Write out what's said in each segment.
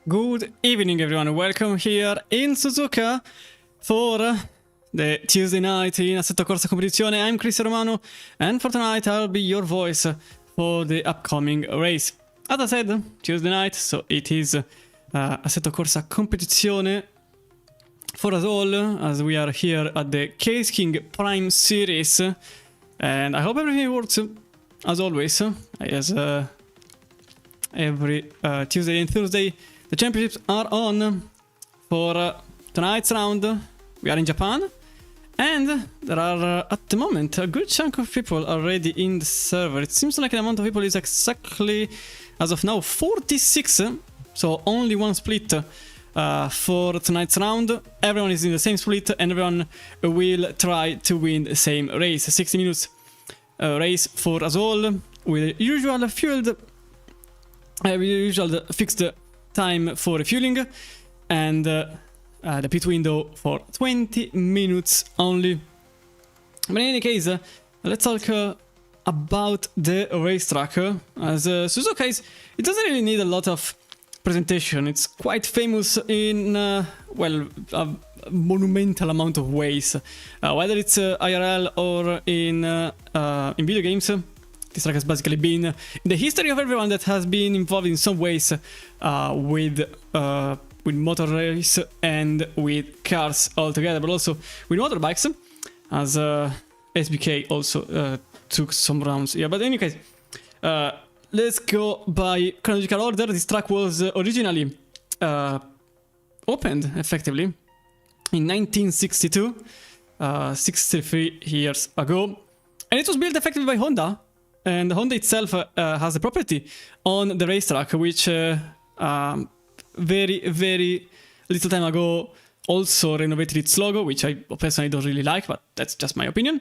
Good evening everyone, welcome here in Suzuka for the Tuesday night in Assetto Corsa competizione. I'm Chris Romano and for tonight I'll be your voice for the upcoming race. As I said, Tuesday night, so it is Assetto Corsa competizione for us all as we are here at the Case King Prime Series, and I hope everything works as always, as every Tuesday and Thursday. The championships are on for tonight's round. We are in Japan, and there are at the moment a good chunk of people already in the server. It seems like the amount of people is exactly, as of now, 46, so only one split for tonight's round. Everyone is in the same split and everyone will try to win the same race. 60 minutes race for us all with usual fixed time for refueling and the pit window for 20 minutes only. But in any case, let's talk about the racetrack. As Suzuka it doesn't really need a lot of presentation. It's quite famous in well, a monumental amount of ways, whether it's IRL or in video games. This track has basically been in the history of everyone that has been involved in some ways with motor race and with cars altogether, but also with motorbikes, as SBK also took some rounds here. But in any case, let's go by chronological order. This track was originally opened effectively in 1962, 63 years ago, and it was built effectively by Honda. And Honda itself has a property on the racetrack, which very little time ago also renovated its logo, which I personally don't really like, but that's just my opinion.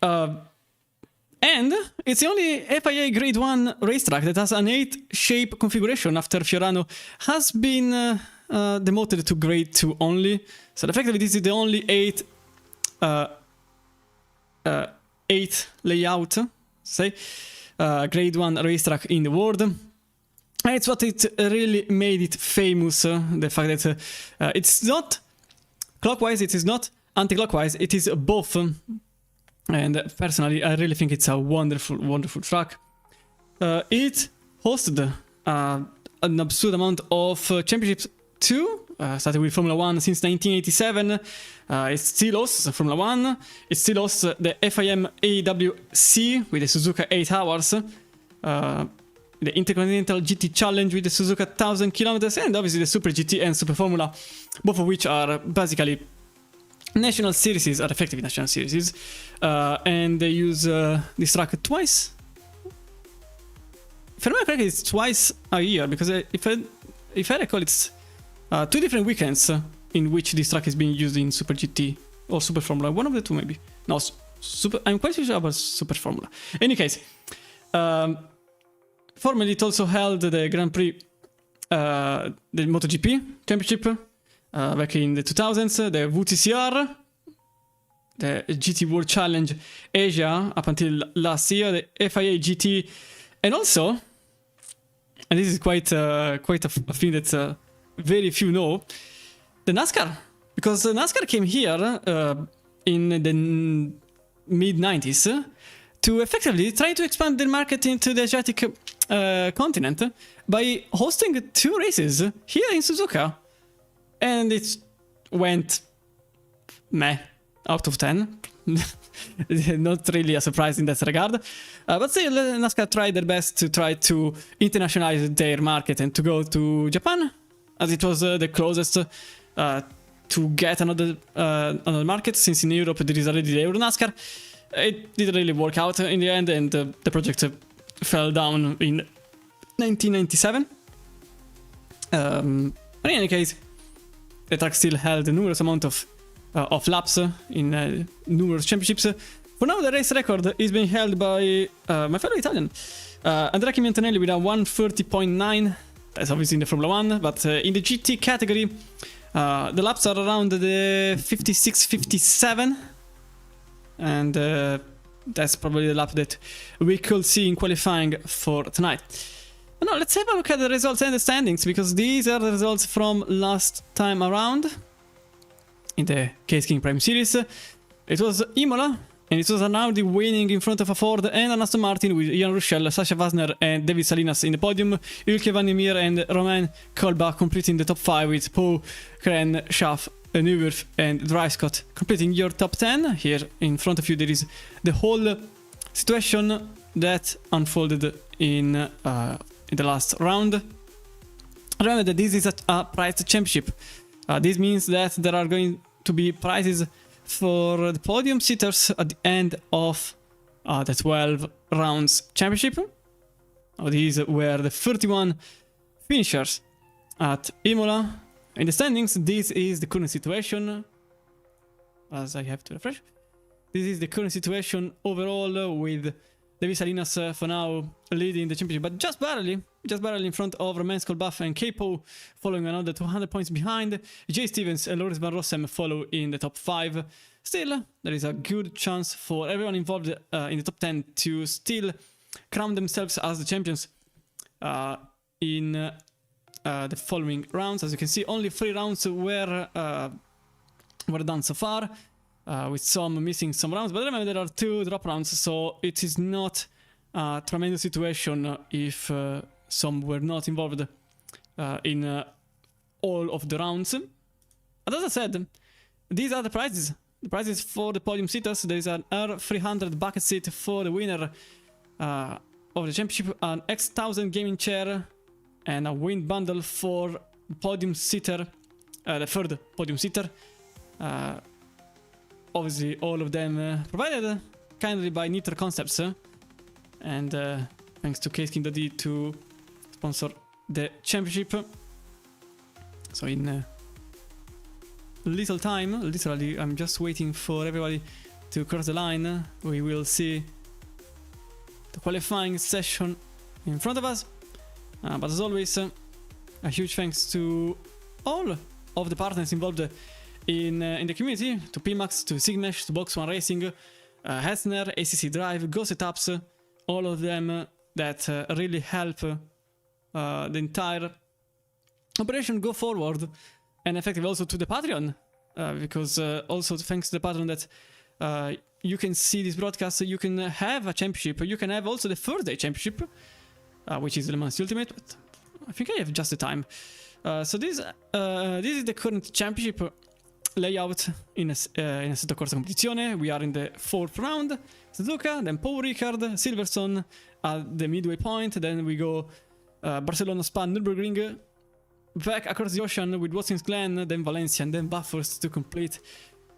And it's the only FIA Grade 1 racetrack that has an 8-shape configuration after Fiorano has been demoted to Grade 2 only. So effectively this is the only 8 layout, say, Grade 1 racetrack in the world. And it's what it really made it famous, the fact that it's not clockwise, it is not anti-clockwise, it is both. And personally, I really think it's a wonderful track. It hosted an absurd amount of championships too. Started with Formula 1 since 1987. It still hosts Formula 1. It still hosts the FIM AWC with the Suzuka 8 Hours. The Intercontinental GT Challenge with the Suzuka 1000 kilometers. And obviously the Super GT and Super Formula. Both of which are basically national series, are effectively national series. And they use this track twice. If I remember correctly, it's twice a year. Because if I recall, it's 2 different weekends in which this track is being used in Super GT or Super Formula. One of the two, maybe. No, I'm quite sure about Super Formula. In any case, formerly it also held the Grand Prix, the MotoGP Championship back in the 2000s, the WTCR, the GT World Challenge Asia up until last year, the FIA GT, and also, and this is quite a thing that very few know, the NASCAR, because NASCAR came here in the mid-90s to effectively try to expand their market into the Asiatic continent by hosting 2 races here in Suzuka, and it went meh out of 10. Not really a surprise in that regard, but still NASCAR tried their best to try to internationalize their market and to go to Japan, as it was the closest to get another market, since in Europe there is already the Euro NASCAR. It didn't really work out in the end, and the project fell down in 1997. But in any case, the track still held a numerous amount of laps in numerous championships. For now, the race record is being held by my fellow Italian, Andrea Chimiantonelli, with a 1:30.9. That's obviously in the Formula 1, but in the GT category, the laps are around the 56-57, and that's probably the lap that we could see in qualifying for tonight. No, let's have a look at the results and the standings, because these are the results from last time around in the Case King Prime Series. It was Imola, and it was Arnaudi winning in front of a Ford and an Aston Martin, with Ian Ruschel, Sasha Wasner and David Salinas in the podium. Ülke Van der Meer and Romain Kolbach completing the top 5, with Poe, Kren, Schaff, Neuwirth and Dryscott completing your top 10. Here in front of you there is the whole situation that unfolded in the last round. Remember that this is a priced championship. This means that there are going to be prizes for the podium sitters at the end of the 12 rounds championship. These were the 31 finishers at Imola. In the standings, this is the current situation. As I have to refresh. This is the current situation overall, with David Salinas for now leading the championship, but just barely in front of Romain Kolbach and Capo, following another 200 points behind. Jay Stevens and Loris Van Rossem follow in the top 5. Still, there is a good chance for everyone involved in the top 10 to still crown themselves as the champions in the following rounds. As you can see, only 3 rounds were done so far, with some missing some rounds, but remember there are 2 drop rounds, so it is not a tremendous situation if some were not involved in all of the rounds. But as I said, these are the prizes. The prizes for the podium sitters. There is an R300 bucket seat for the winner of the championship, an X1000 gaming chair, and a wind bundle for the podium sitter, the third podium sitter. Obviously, all of them provided kindly by Nitro Concepts, and thanks to CaseKing.d to sponsor the championship. So in little time, literally, I'm just waiting for everybody to cross the line. We will see the qualifying session in front of us. But as always, a huge thanks to all of the partners involved in the community, to PMAX, to Sigmesh, to Box One Racing, Hessner, ACC Drive, Go Setups, all of them that really help the entire operation go forward, and effectively also to the Patreon, because also thanks to the Patreon that you can see this broadcast, you can have a championship, you can have also the Thursday championship, which is Le Mans Ultimate, but I think I have just the time. So this is the current championship layout in Assetto Corsa Competizione. We are in the 4th round. Suzuka, then Paul Ricard, Silverstone at the midway point. Then we go Barcelona, Spa, Nürburgring, back across the ocean with Watkins Glen, then Valencia, and then Bathurst to complete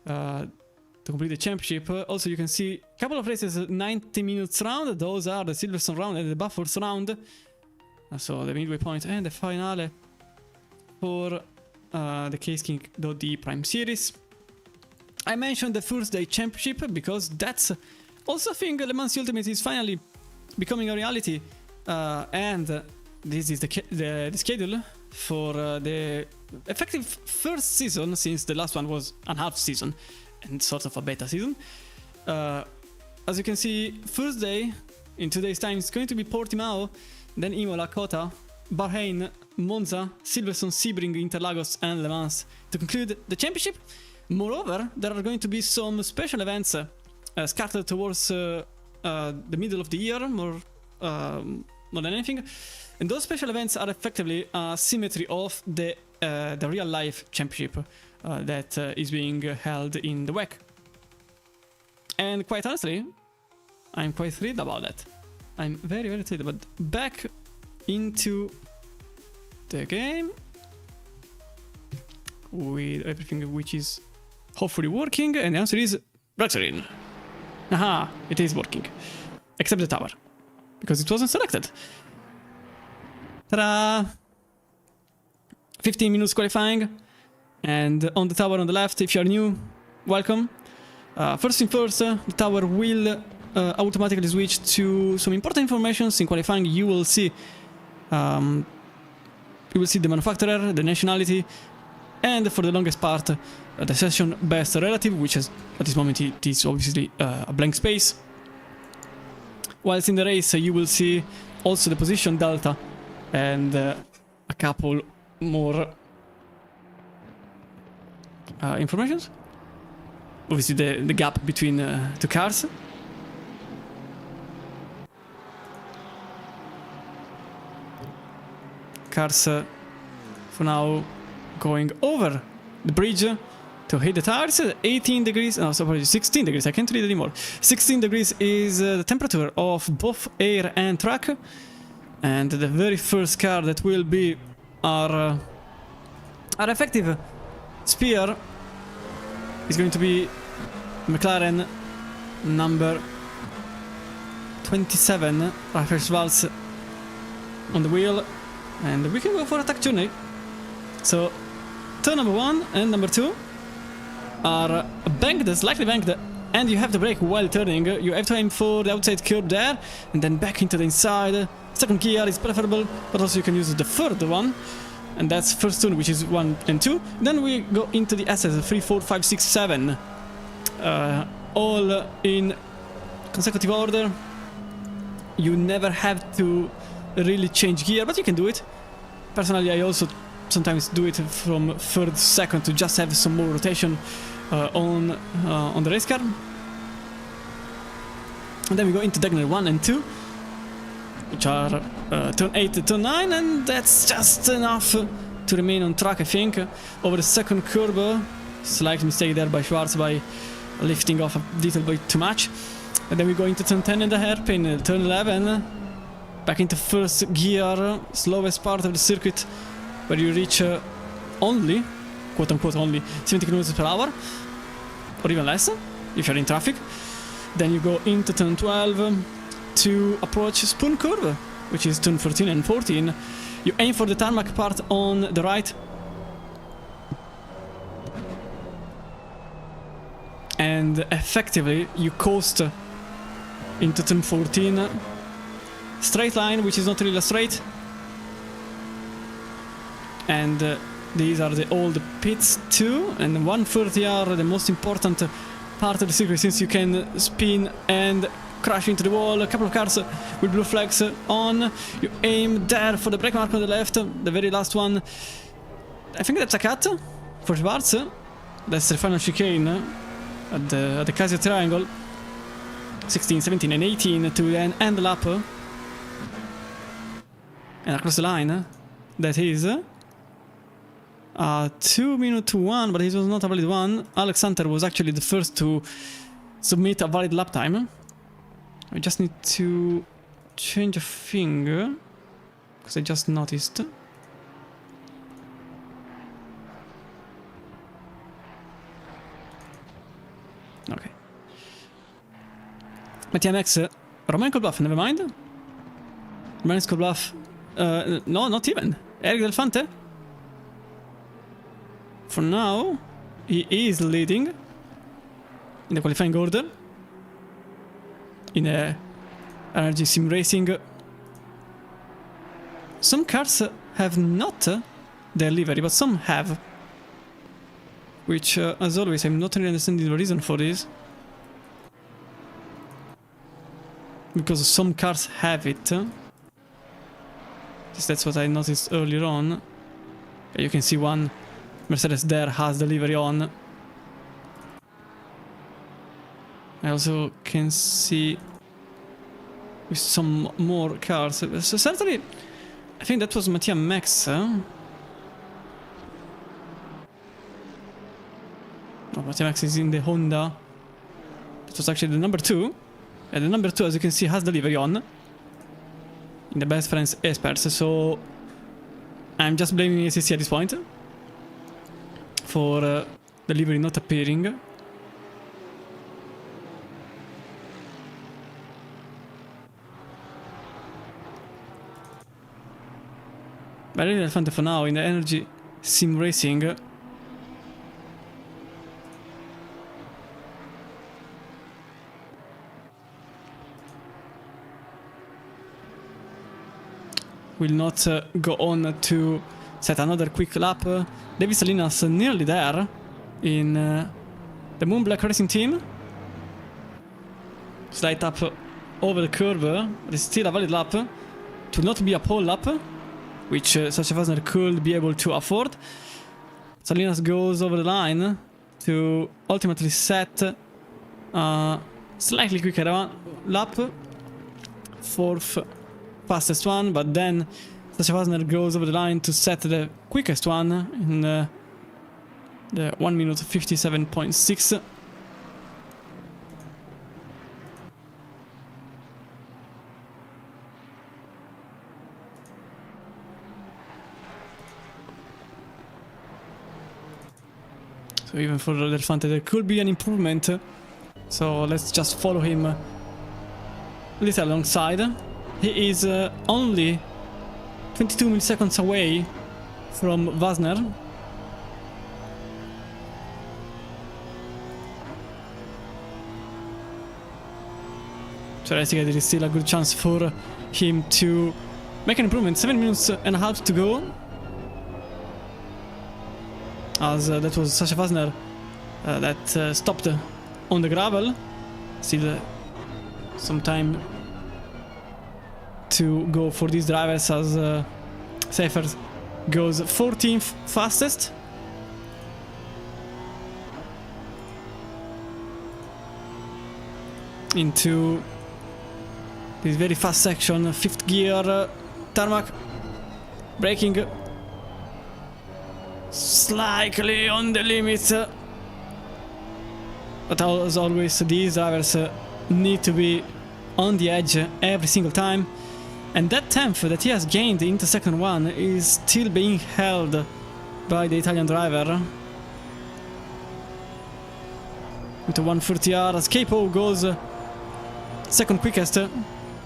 the championship. Also, you can see a couple of races, 90 minutes round. Those are the Silverstone round and the Bathurst round. So the midway point and the finale for the CaseKing.d Prime Series. I mentioned the Thursday Championship because that's also a thing. Le Mans Ultimate is finally becoming a reality, and this is the schedule for the effective first season, since the last one was a half season and sort of a beta season. As you can see, Thursday in 2 days' time is going to be Portimao, then Imola, Kota, Bahrain, Monza, Silverstone, Sebring, Interlagos and Le Mans to conclude the championship. Moreover, there are going to be some special events scattered towards the middle of the year, more than anything. And those special events are effectively a symmetry of the real life championship that is being held in the WEC. And quite honestly, I'm quite thrilled about that. I'm very, very thrilled. But back into the game with everything which is hopefully working, and the answer is Braxerin. Aha, it is working. Except the tower, because it wasn't selected. Ta-da! 15 minutes qualifying, and on the tower on the left, if you are new, welcome. First thing first, the tower will automatically switch to some important information. In qualifying, you will see the manufacturer, the nationality, and for the longest part, the session best relative, which is at this moment it is obviously a blank space. Whilst in the race, you will see also the position delta and a couple more informations. Obviously the gap between two cars. Cars for now going over the bridge to hit the tires. 18 degrees, no, sorry, 16 degrees, I can't read anymore. 16 degrees is the temperature of both air and track. And the very first car that will be our effective spear is going to be McLaren number 27, Rafael Schwarz on the wheel. And we can go for attack journey. So, turn number 1 and number 2 are banked, slightly banked, and you have to brake while turning. You have to aim for the outside curb there, and then back into the inside. Second gear is preferable, but also you can use the third one, and that's first turn, which is 1 and 2. Then we go into the S's, 3, 4, 5, 6, 7, all in consecutive order. You never have to really change gear, but you can do it. Personally, I also sometimes do it from third, second to just have some more rotation on the race car. And then we go into diagonal 1 and 2, which are turn 8 to turn 9, and that's just enough to remain on track, I think. Over the second curve, slight mistake there by Schwarz by lifting off a little bit too much. And then we go into turn 10 and a hairpin, turn 11, back into first gear, slowest part of the circuit, where you reach only, quote-unquote only, 70 km per hour, or even less, if you're in traffic. Then you go into turn 12 to approach spoon curve, which is turn 13 and 14. You aim for the tarmac part on the right. And effectively, you coast into turn 14. Straight line, which is not really a straight. And these are the old pits too, and 130 are the most important part of the circuit, since you can spin and crash into the wall. A couple of cars with blue flags on. You aim there for the brake mark on the left, the very last one. I think that's a cut for Schwarz. That's the final chicane at the Casio triangle. 16, 17 and 18 to then end the lap. And across the line, that is 2-minute 1, but it was not a valid one. Alexander was actually the first to submit a valid lap time. I just need to change a thing, because I just noticed. Okay. Mattia Max, Romain Colbluff, never mind. Romain Colbluff, no, not even. Eric Delfante. For now, he is leading in the qualifying order in energy sim racing. Some cars have not their livery, but some have. Which, as always, I'm not really understanding the reason for this. Because some cars have it. That's what I noticed earlier on. You can see one Mercedes there has the livery on. I also can see with some more cars. So certainly, I think that was Mattia Max. Oh, Mattia Max is in the Honda. That was actually the number 2. And the number 2, as you can see, has the livery on. In the best friends experts. So I'm just blaming ACC at this point for the livery not appearing. Very relevant for now in the energy sim racing. Will not go on to set another quick lap. David Salinas nearly there in the Moonblack Racing team. Slight up over the curve, but it's still a valid lap. To not be a pole lap. which such a Wagner could be able to afford. Salinas goes over the line to ultimately set a slightly quicker lap, 4th fastest one, but then Sasha Wagner goes over the line to set the quickest one in the 1 minute 57.6. So even for Del Fante there could be an improvement. So let's just follow him a little alongside. He is only 22 milliseconds away from Wagner. So I think there is still a good chance for him to make an improvement. 7 minutes and a half to go. As that was Sasha Wagner that stopped on the gravel. Still some time to go for these drivers as Seifert goes 14th fastest. Into this very fast section, 5th gear, tarmac, braking slightly on the limit. But as always, these drivers need to be on the edge every single time. And that 10th that he has gained into second one is still being held by the Italian driver. Into 130R as Capo goes second quickest,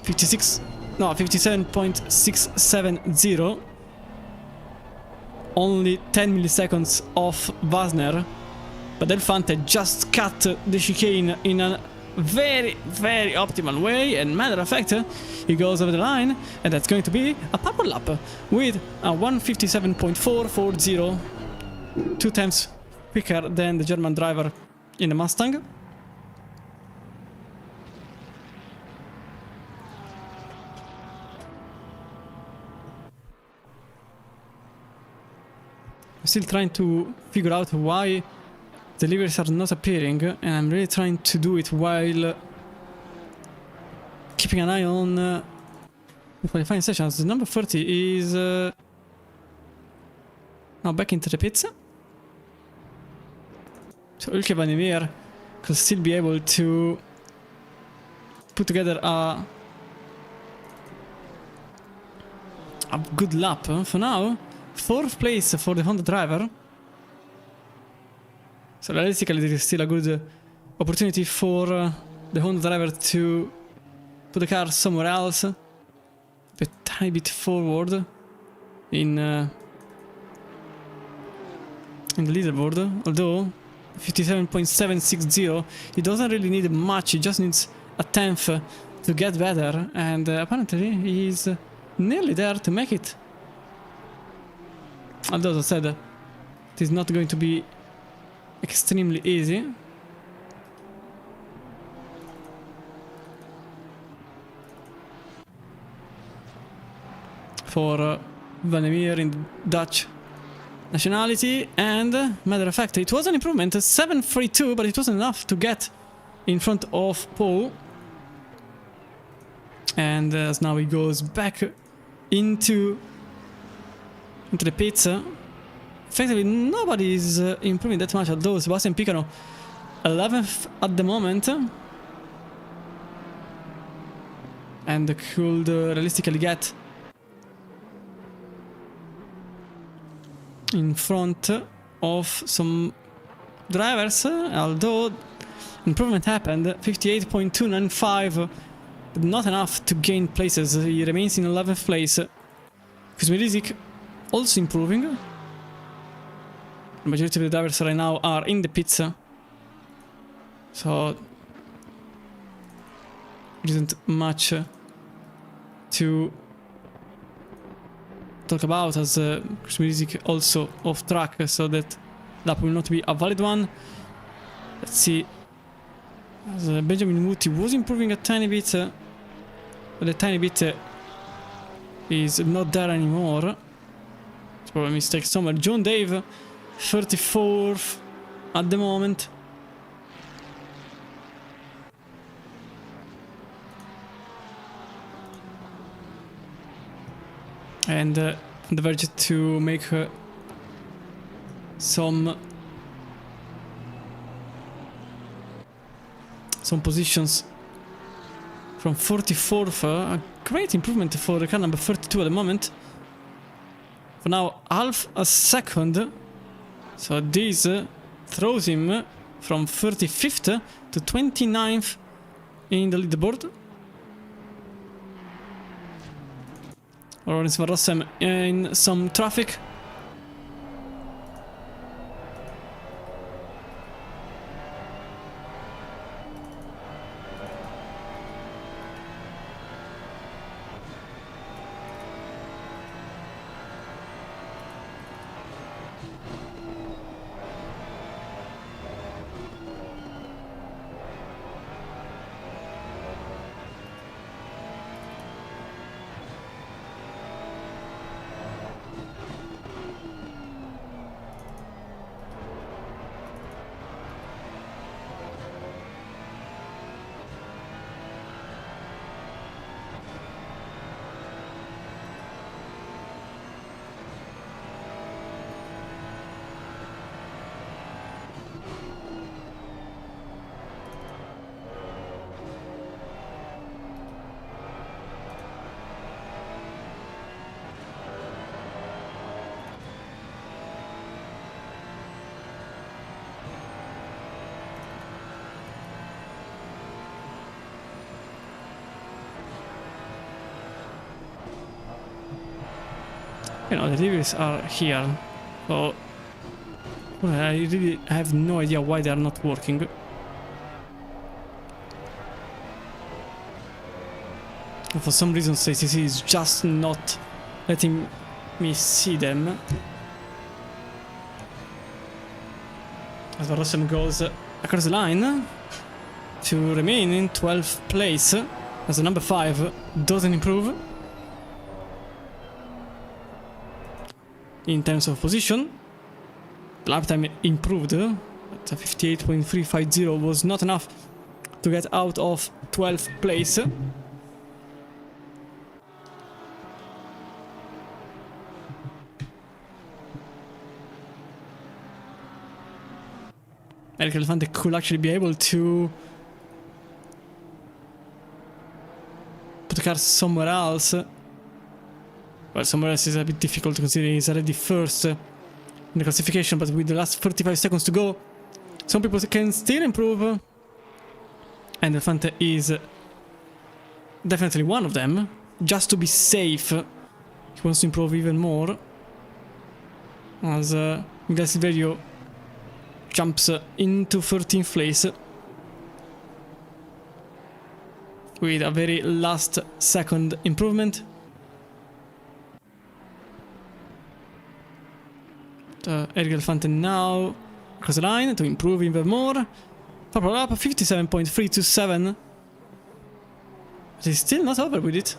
57.670. Only 10 milliseconds off Wagner. But Del Fante just cut the chicane in a very, very optimal way, and matter of fact, he goes over the line, and that's going to be a purple lap with a 157.440, 2 times quicker than the German driver in the Mustang. I'm still trying to figure out why the levers are not appearing, and I'm really trying to do it while keeping an eye on the qualifying sessions. The number 30 is now back into the pits. So Ulke Vanimir could still be able to put together a good lap. For now, 4th place for the Honda driver. So realistically there is still a good opportunity for the Honda driver to put the car somewhere else, a tiny bit forward in the leaderboard. Although 57.760, he doesn't really need much, he just needs a 10th to get better, and apparently he's nearly there to make it. Although as I said, it is not going to be extremely easy. For Vanimir in Dutch nationality, and matter of fact, it was an improvement, 7.32, but it wasn't enough to get in front of Paul. And as now he goes back into the pits. Effectively, nobody is improving that much, although Sebastian Picano 11th at the moment, and could realistically get in front of some drivers, although improvement happened. 58.295, but not enough to gain places. He remains in 11th place. Kuzmirizik also improving. The majority of the drivers right now are in the pits, so there isn't much to talk about, as Chris Music also off track, so that lap will not be a valid one. Let's see, as Benjamin Muti was improving a tiny bit, but a tiny bit is not there anymore. Probably a mistake somewhere. John Dave, 34th at the moment. And on the verge to make some positions from 44th. A great improvement for the car number 32 at the moment. For now, half a second. So this throws him from 35th to 29th in the leaderboard. Lawrence Van Rossem in some traffic. You know, the reviews are here, so I really have no idea why they are not working. And for some reason, ACC is just not letting me see them. As Rossum goes across the line to remain in 12th place, as the number 5 doesn't improve in terms of position. Lap time improved, but 58.350 was not enough to get out of 12th place. Eric Elefante could actually be able to put the car somewhere else. Well, somewhere else is a bit difficult to consider. He's already first in the classification, but with the last 35 seconds to go, some people can still improve. And Elefante is definitely one of them. Just to be safe, he wants to improve even more. As Miguel Silverio jumps into 13th place with a very last second improvement. Eric Elefante now across the line to improve even more. Purple up 57.327. But he's still not over with it.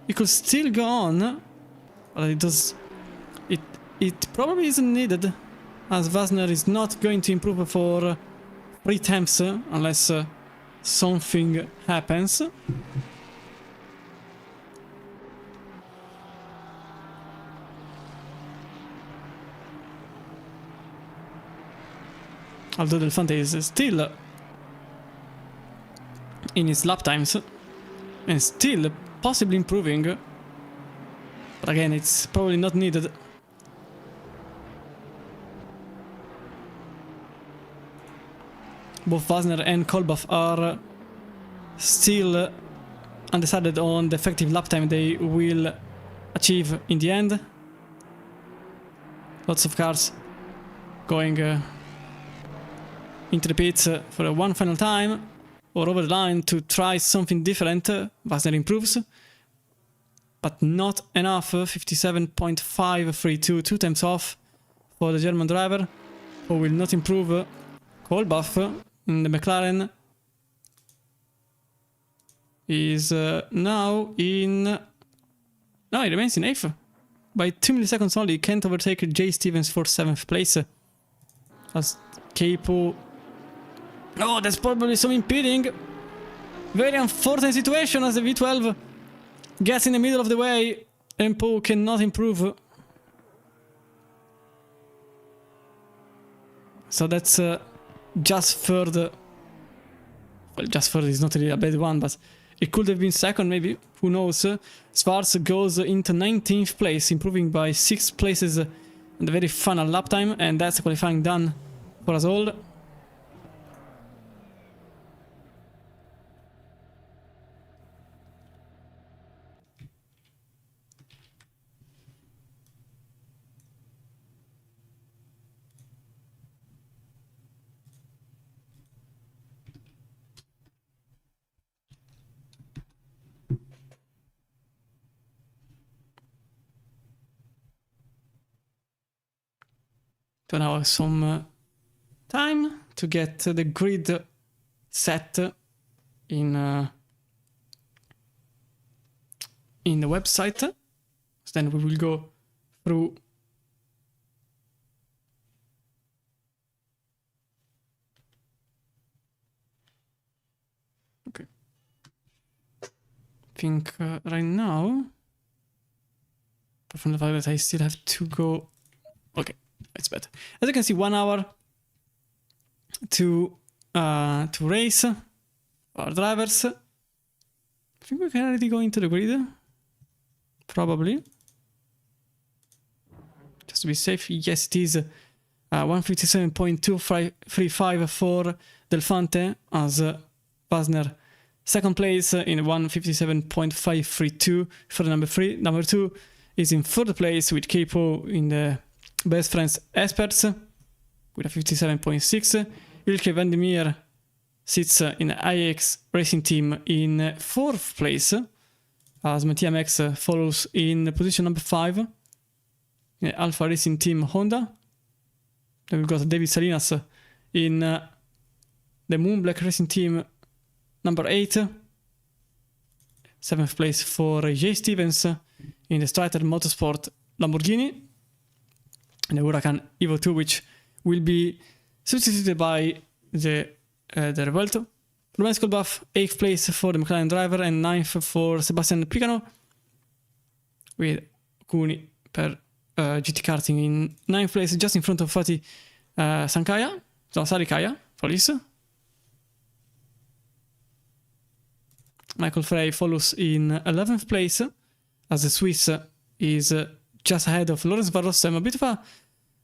He could still go on. But it does. It probably isn't needed, as Wasner is not going to improve for 3 temps unless something happens. Although Elefante is still in his lap times and still possibly improving, but again, it's probably not needed. Both Wasner and Kolbach are still undecided on the effective lap time they will achieve in the end. Lots of cars going into the pits for one final time or over the line to try something different. Wasner improves, but not enough. 57.532, 2 temps off for the German driver, who will not improve. Kolbach in the McLaren is now in... No, he remains in 8th. by 2 milliseconds only. Can't overtake Jay Stevens for 7th place. As Capo... Oh, there's probably some impeding. Very unfortunate situation as the V12 gets in the middle of the way and Poe cannot improve. So that's just third. Well, just third is not really a bad one, but it could have been second maybe. Who knows? Schwarz goes into 19th place, improving by 6 places in the very final lap time, and that's qualifying done for us all. So now some time to get the grid set in the website. So then we will go through okay. I think right now, apart from the fact that I still have to go. Okay. It's better. As you can see, 1 hour to race our drivers. I think we can already go into the grid. Probably. Just to be safe. Yes, it is 157.235 for Delfante as Pasner. Second place in 157.532 for the number 3. Number 2 is in third place with Capo in the Best Friends Experts with a 57.6. Ilke Vandermeer sits in IX Racing Team in 4th place as Mattia Max follows in position number 5 in Alpha Racing Team Honda. Then we've got David Salinas in the Moonblack Racing Team number 8. 7th place for Jay Stevens in the Strider Motorsport Lamborghini. And the Huracan Evo 2, which will be substituted by the Revuelto. Romain Skolbach, 8th place for the McLaren driver and 9th for Sebastian Picano. With Kuni per GT Karting in 9th place, just in front of Fatih Sankaya. No, Sarikaya, police. Michael Frey follows in 11th place as the Swiss is just ahead of Lorenz Van Rossem. A bit of a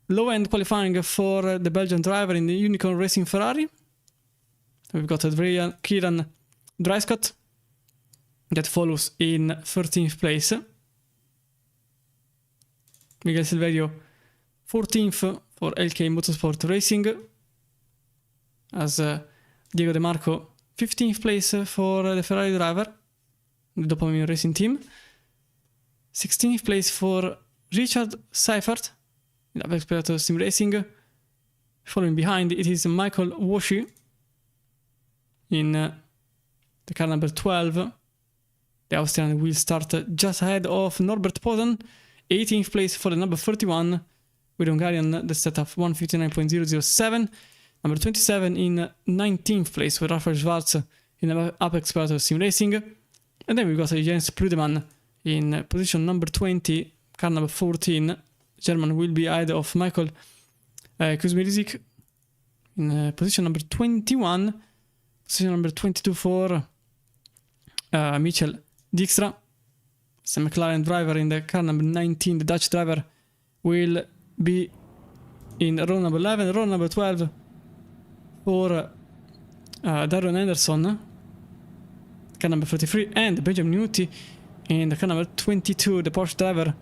low-end qualifying for the Belgian driver in the Unicorn Racing Ferrari. We've got Kieran Dryscott that follows in 13th place. Miguel Silverio 14th for LK Motorsport Racing as Diego De Marco 15th place for the Ferrari driver, the Dopamine Racing Team. 16th place for Richard Seifert in Apex Predator Sim Racing. Following behind it is Michael Washi in the car number 12. The Austrian will start just ahead of Norbert Posen. 18th place for the number 31 with Hungarian the setup 159.007. Number 27 in 19th place for Rafael Schwarz in the Apex Predator Sim Racing. And then we've got Jens Pludeman in position number 20, car number 14. German will be ahead of Michael Kuzmirizik in position number 21. Position number 22 for Michel Dijkstra. It's a McLaren driver in the car number 19. The Dutch driver will be in row number 11. Row number 12 for Darren Anderson, car number 33. And Benjamin Nuti in the car number 22. The Porsche driver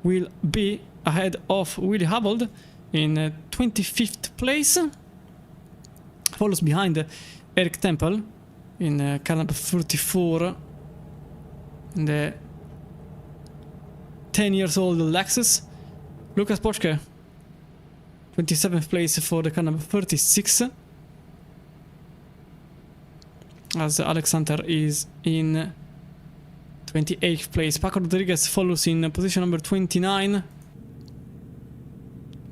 will be ahead of Willie Hubbold in 25th place. Follows behind Eric Temple in car number 34. In the 10 years old Lexus. Lucas Poschke 27th place for the car number 36. As Alexander is in 28th place. Paco Rodriguez follows in position number 29.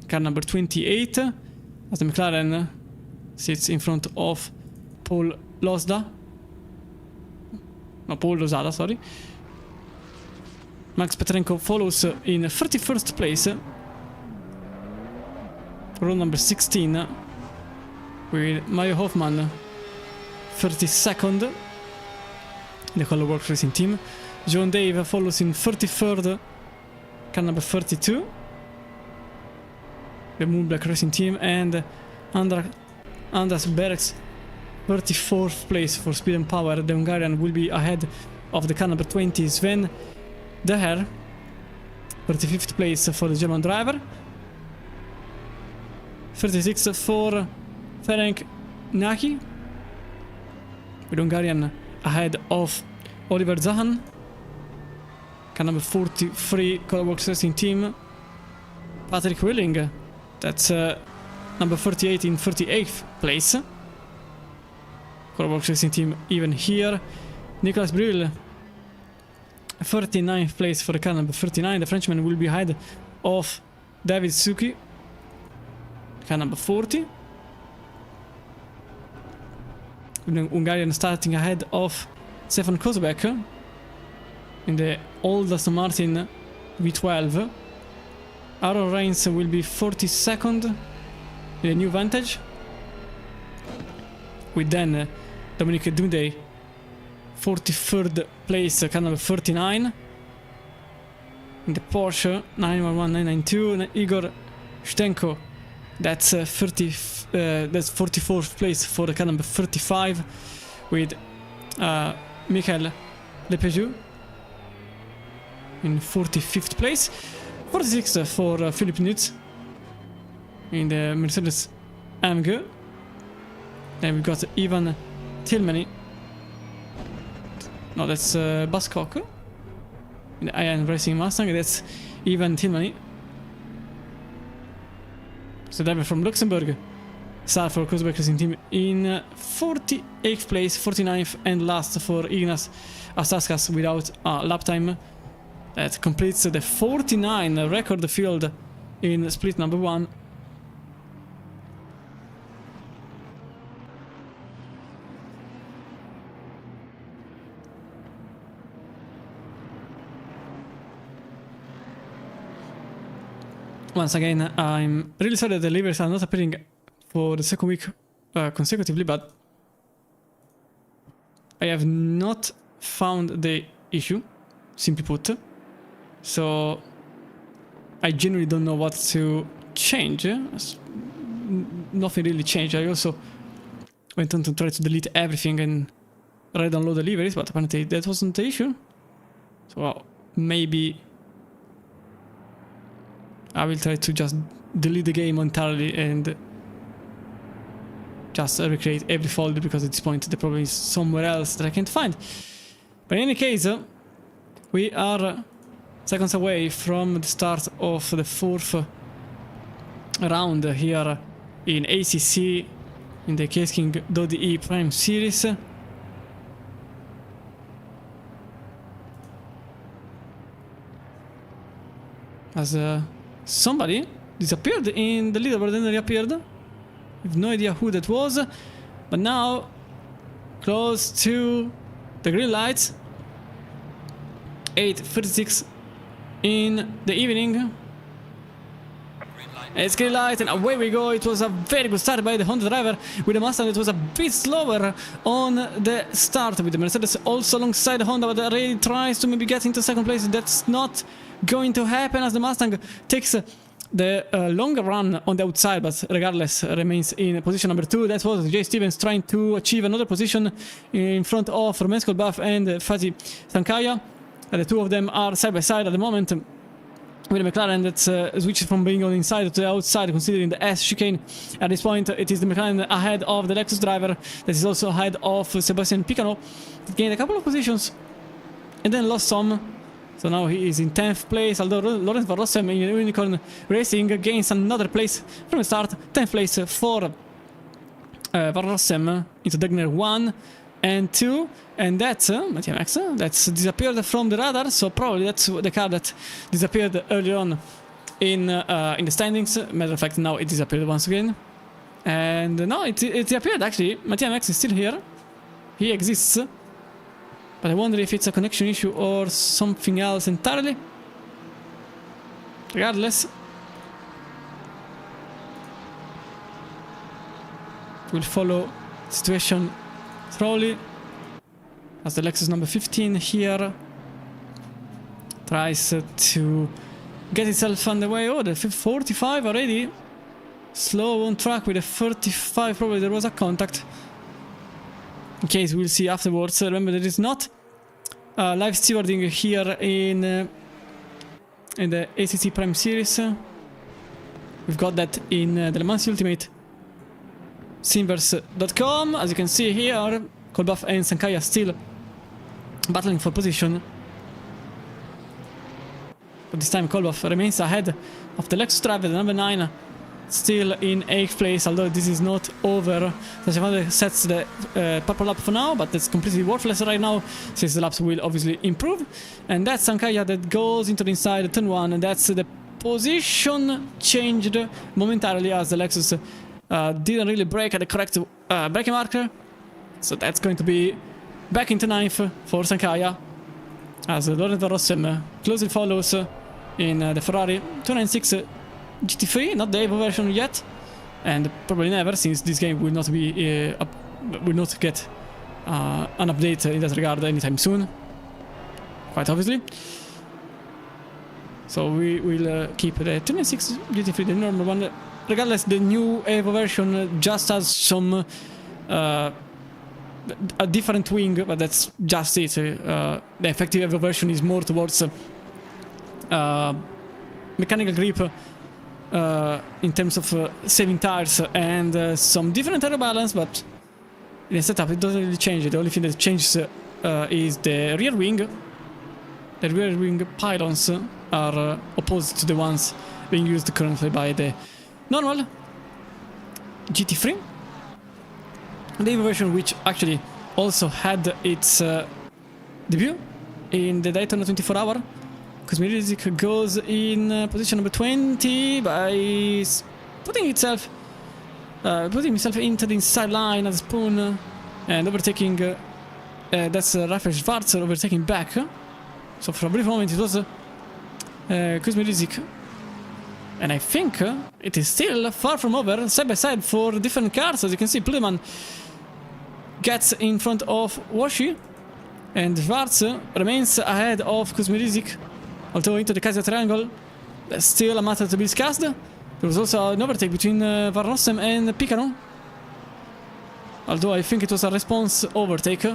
Car number 28. As the McLaren sits in front of Paul Losada. No, Paul Losada, sorry. Max Petrenko follows in 31st place. Row number 16. With Mario Hoffman 32nd. The Color Works Racing Team. John Dave follows in 33rd. Car number 32. The Moonblack Racing Team. And Andras Bergs 34th place for Speed and Power. The Hungarian will be ahead of the car number 20, Sven Deher. 35th place for the German driver. 36th for Ferenc Naki, with Hungarian ahead of Oliver Zahan. Car number 43, Colorworks Racing Team. Patrick Willing, that's number 38 in 38th place. Colorworks Racing Team even here. Nicolas Brühl, 39th place for the car number 39. The Frenchman will be ahead of David Suzuki, car number 40. The Hungarian starting ahead of Stefan Kozebek in the old Aston Martin V12. Aaron Reigns will be 42nd in a new Vantage. With then Dominic Dunday 43rd place, car number 39. In the Porsche 911-992, Igor Shtenko, that's 44th place for the car number 35, with Michael Lepeugeot in 45th place. 46th for Philip Nutz in the Mercedes AMG. Then we've got Ivan Tillmany. No, that's Bascock in the Iron Racing Mustang. That's Ivan Tillmany. So driver from Luxembourg. Start for Kozebek Racing Team in 48th place, 49th and last for Ignas Astaskas without a lap time. That completes the 49 record field in split number 1. Once again, I'm really sorry that the levers are not appearing for the second week consecutively, but I have not found the issue, simply put. So I genuinely don't know what to change. Nothing really changed. I also went on to try to delete everything and re-download the liveries, but apparently that wasn't the issue. So well, maybe I will try to just delete the game entirely and just recreate every folder, because at this point the problem is somewhere else that I can't find. But in any case, we are seconds away from the start of the 4th round here in ACC in the Case King Dodi Prime Series. As somebody disappeared in the leaderboard and reappeared. I have no idea who that was, but now close to the green lights. 8:36 in the evening. It's green light and away we go. It was a very good start by the Honda driver with the Mustang. It was a bit slower on the start with the Mercedes also alongside the Honda, but really tries to maybe get into second place. That's not going to happen as the Mustang takes the longer run on the outside, but regardless remains in position number 2. That was Jay Stevens trying to achieve another position in front of Romain Skolbaf and Fatih Sankaya. The two of them are side by side at the moment, with a McLaren that's switched from being on the inside to the outside, considering the S chicane. At this point, it is the McLaren ahead of the Lexus driver that is also ahead of Sebastian Picano. He gained a couple of positions and then lost some. So now he is in 10th place, although Lorenz Van Rossem in Unicorn Racing gains another place from the start. 10th place for Van Rossem into Degner 1. and 2, and that's Mattia Max, that's disappeared from the radar, so probably that's the car that disappeared earlier on in the standings. Matter of fact, now it disappeared once again. And no, it disappeared actually. Mattia Max is still here. He exists. But I wonder if it's a connection issue or something else entirely. Regardless, we'll follow the situation thoroughly as the Lexus number 15 here tries to get itself underway. Oh, the 45 already. Slow on track with a 35. Probably there was a contact. In case we'll see afterwards. Remember, there is not live stewarding here in the ACC Prime Series. We've got that in the Le Mans Ultimate Simverse.com. As you can see here, Kolbaf and Sankaya still battling for position. But this time Kolbaf remains ahead of the Lexus driver, the number 9, still in 8th place, although this is not over. Sachavande sets the purple lap for now, but that's completely worthless right now, since the laps will obviously improve. And that's Sankaya that goes into the inside turn 1, and that's the position changed momentarily as the Lexus didn't really brake at the correct braking marker. So that's going to be back into 9th for Sankaya, as Lorenzo Rossem closely follows in the Ferrari 296 GT3, not the Evo version yet, and probably never, since this game will not be will not get an update in that regard anytime soon, quite obviously. So we will keep the 296 GT3, the normal one. Regardless, the new Evo version just has some a different wing, but that's just it. The effective Evo version is more towards mechanical grip in terms of saving tires and some different aero balance, but in the setup it doesn't really change. The only thing that changes is the rear wing. The rear wing pylons are opposed to the ones being used currently by the normal GT3. The Evo version, which actually also had its debut in the Daytona 24 Hour. Kuzmirizik goes in position number 20 by putting himself into the inside line at the spoon and overtaking. That's Rafael Schwarzer overtaking back. So for a brief moment it was Kuzmirizik. And I think it is still far from over, side by side for different cars. As you can see, Puleman gets in front of Washi, and Schwarz remains ahead of Kuzmirizik. Although into the Kaiser Triangle, that's still a matter to be discussed. There was also an overtake between Van Rossem and Picano. Although I think it was a response overtake,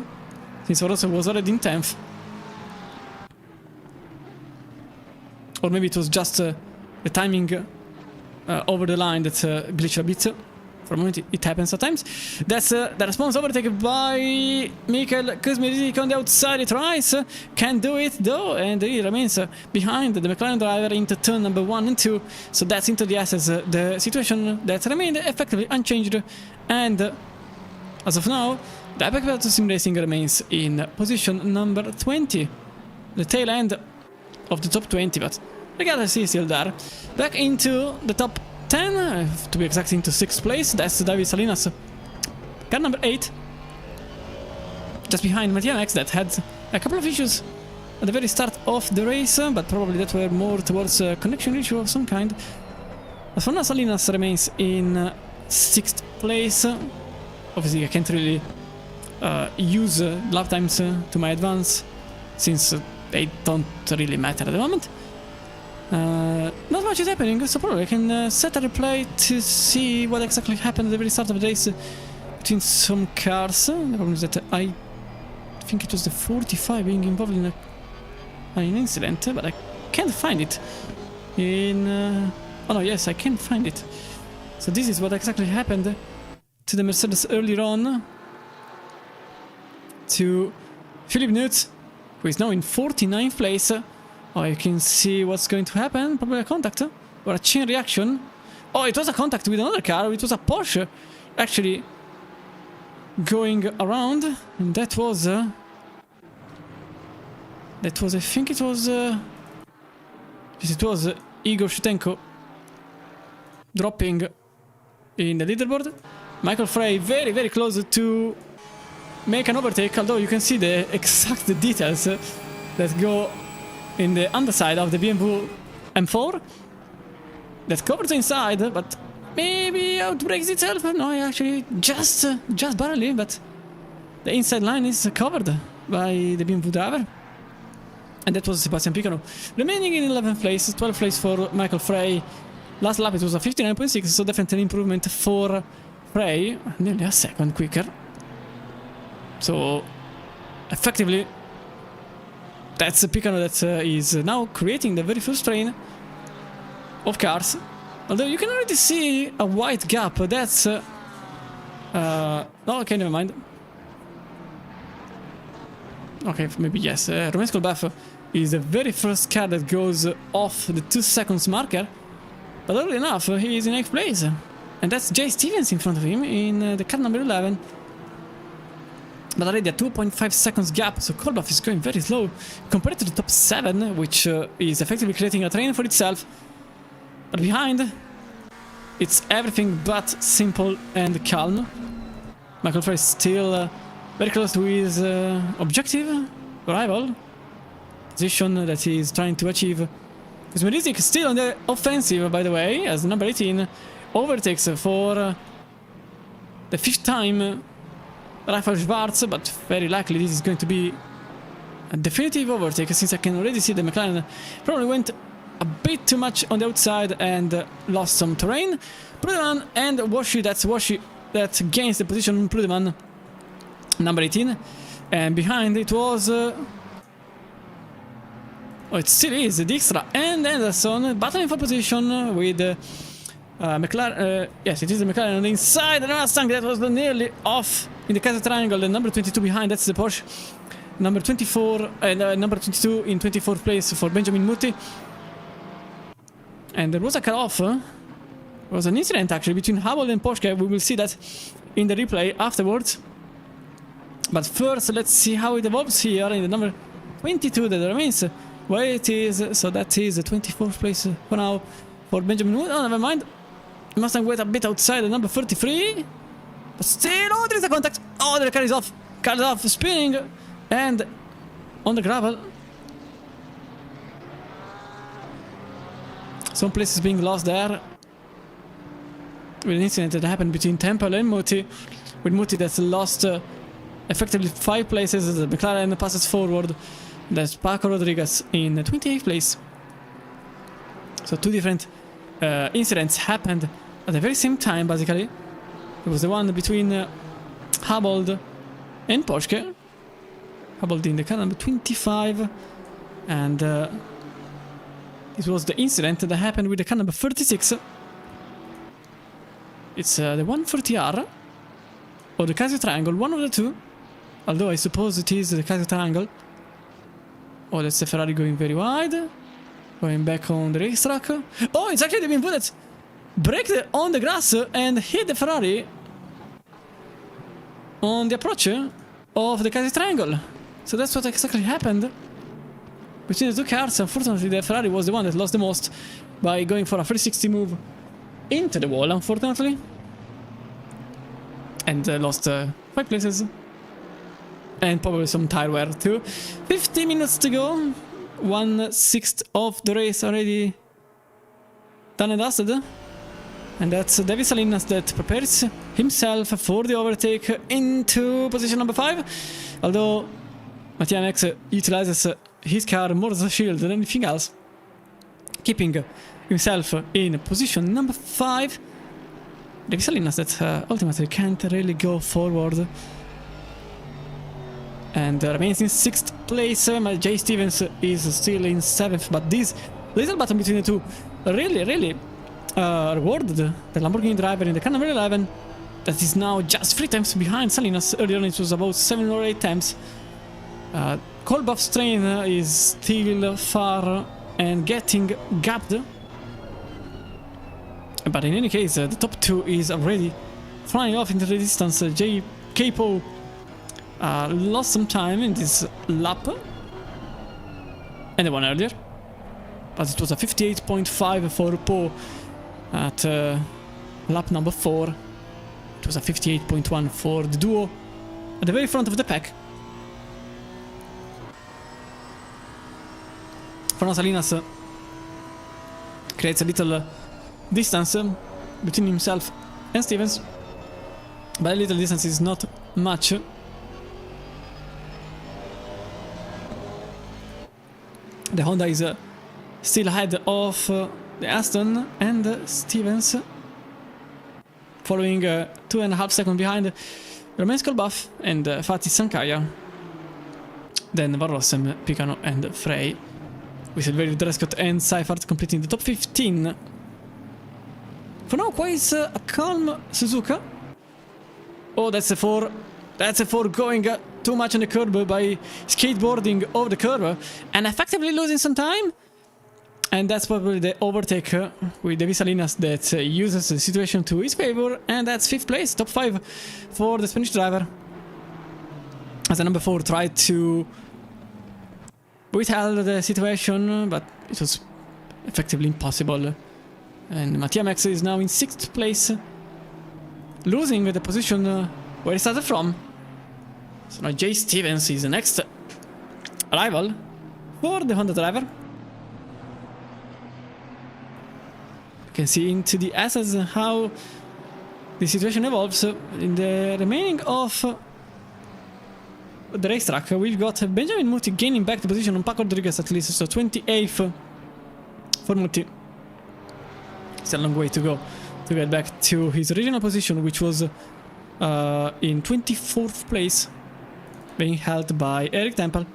since Van Rossem was already in 10th. Or maybe it was just the timing over the line that glitched a bit. For a moment it happens sometimes. That's the response overtaken by Michael Kuzmirizik on the outside. It tries, can't do it though, and he remains behind the McLaren driver into turn number 1 and 2. So that's into the S's, the situation that remained effectively unchanged. And as of now, the Apex Battle Sim Racing remains in position number 20, the tail end of the top 20, but regardless, he's still there. Back into the top 10, to be exact, into 6th place. That's David Salinas, car number 8, just behind Mattia Max, that had a couple of issues at the very start of the race, but probably that were more towards a connection issue of some kind. As for now, Salinas remains in 6th place. Obviously I can't really use lap times to my advance, since they don't really matter at the moment. Not much is happening, so probably I can set a replay to see what exactly happened at the very start of the race between some cars. The problem is that I think it was the 45 being involved in an incident, but I can't find it in... oh no, yes, I can find it. So this is what exactly happened to the Mercedes earlier on, to Philipp Nutz, who is now in 49th place. Oh, you can see what's going to happen. Probably a contact or a chain reaction. Oh, it was a contact with another car. It was a Porsche. Actually, going around, and that was I think it was yes, it was Igor Shutenko dropping in the leaderboard. Michael Frey very, very close to make an overtake, although you can see the exact details that go in the underside of the BMW M4 that covers the inside, but maybe outbreaks itself. No, actually just barely, but the inside line is covered by the BMW driver. And that was Sebastian Picano. Remaining in 11th place, 12th place for Michael Frey. Last lap it was a 59.6, so definitely an improvement for Frey. Nearly a second quicker. So, effectively, that's Picano that is now creating the very first train of cars. Although you can already see a white gap. That's... oh, okay, never mind. Okay, maybe yes. Romain Skolbaf is the very first car that goes off the 2 seconds marker. But early enough, he is in 8th place. And that's Jay Stevens in front of him in the car number 11. But already a 2.5 seconds gap, so Kolbaf is going very slow compared to the top 7, which is effectively creating a train for itself. But behind, it's everything but simple and calm. Michael Frey is still very close to his objective, rival, position that he is trying to achieve. Kuzmerizik is still on the offensive, by the way, as number 18 overtakes for the 5th time Rafael Schwarz, but very likely this is going to be a definitive overtake, since I can already see the McLaren probably went a bit too much on the outside and lost some terrain. Prudeman and Washi, that's Washi that gains the position, Prudeman, number 18. And behind it was... oh, it still is Dijkstra and Anderson battling for position with McLaren. Yes, it is the McLaren on the inside. And Mustang that was nearly off in the Kaiser Triangle. The number 22 behind, that's the Porsche. Number 24 and number 22 in 24th place for Benjamin Mutti. And there was a cut-off. There was an incident actually between Hubble and Porsche. We will see that in the replay afterwards. But first, let's see how it evolves here in the number 22 that remains where it is. So that is the 24th place for now for Benjamin Wood. Oh, never mind. Mustang wait a bit outside the number 33. But still, oh, there is a contact. Oh, the car is off. Car is off, spinning. And on the gravel. Some places being lost there. With an incident that happened between Temple and Mutti. With Mutti that's lost effectively 5 places as the McLaren passes forward. That's Paco Rodriguez in 28th place. So 2 different incidents happened at the very same time, basically. It was the one between Hubble and Porsche. Hubble in the car number 25. And this was the incident that happened with the car number 36. It's the 140R or the Casio Triangle, one of the two. Although I suppose it is the Casio Triangle. Oh, that's the Ferrari going very wide. Going back on the racetrack. Oh, it's actually the BMW that braked on the grass and hit the Ferrari on the approach of the Casio Triangle. So that's what exactly happened between the two cars. Unfortunately, the Ferrari was the one that lost the most by going for a 360 move into the wall, unfortunately. And lost 5 places. And probably some tire wear too. 50 minutes to go. 1/6 of the race already done and dusted. And that's David Salinas that prepares himself for the overtake into position number 5. Although Mattia Max utilizes his car more as a shield than anything else, keeping himself in position number 5. David Salinas that ultimately can't really go forward. And remains in 6th place. Jay Stevens is still in 7th, but this little battle between the two really rewarded the Lamborghini driver in the car number 11 that is now just 3 times behind Salinas. Earlier on it was about 7 or 8 times. Kolbaf's train is still far and getting gapped. But in any case, the top 2 is already flying off into the distance. Jay Capo lost some time in this lap. And the one earlier. But it was a 58.5 for Po at lap number 4. It was a 58.1 for the duo at the very front of the pack. Fernando Salinas creates a little distance between himself and Stevens, but a little distance is not much. The Honda is still ahead of the Aston, and Stevens following 2.5 seconds behind Romain Skolbaf and Fatih Sankaya. Then Van Rossem, Picano and Frey, with Silverio, Drescott and Seifert completing the top 15. For now, quite a calm Suzuka. Oh, that's a 4. That's a 4 going too much on the curb by skateboarding over the curb and effectively losing some time. And that's probably the overtake with David Salinas that uses the situation to his favor. And that's 5th place, top 5 for the Spanish driver. As the number 4 tried to withhold the situation, but it was effectively impossible. And Mattia Max is now in 6th place, losing the position where he started from. So now Jay Stevens is the next rival for the Honda driver. You can see into the assets how the situation evolves. In the remaining of the racetrack, we've got Benjamin Muti gaining back the position on Paco Rodriguez at least, so 28th for Muti. It's a long way to go to get back to his original position, which was in 24th place, being held by Eric Temple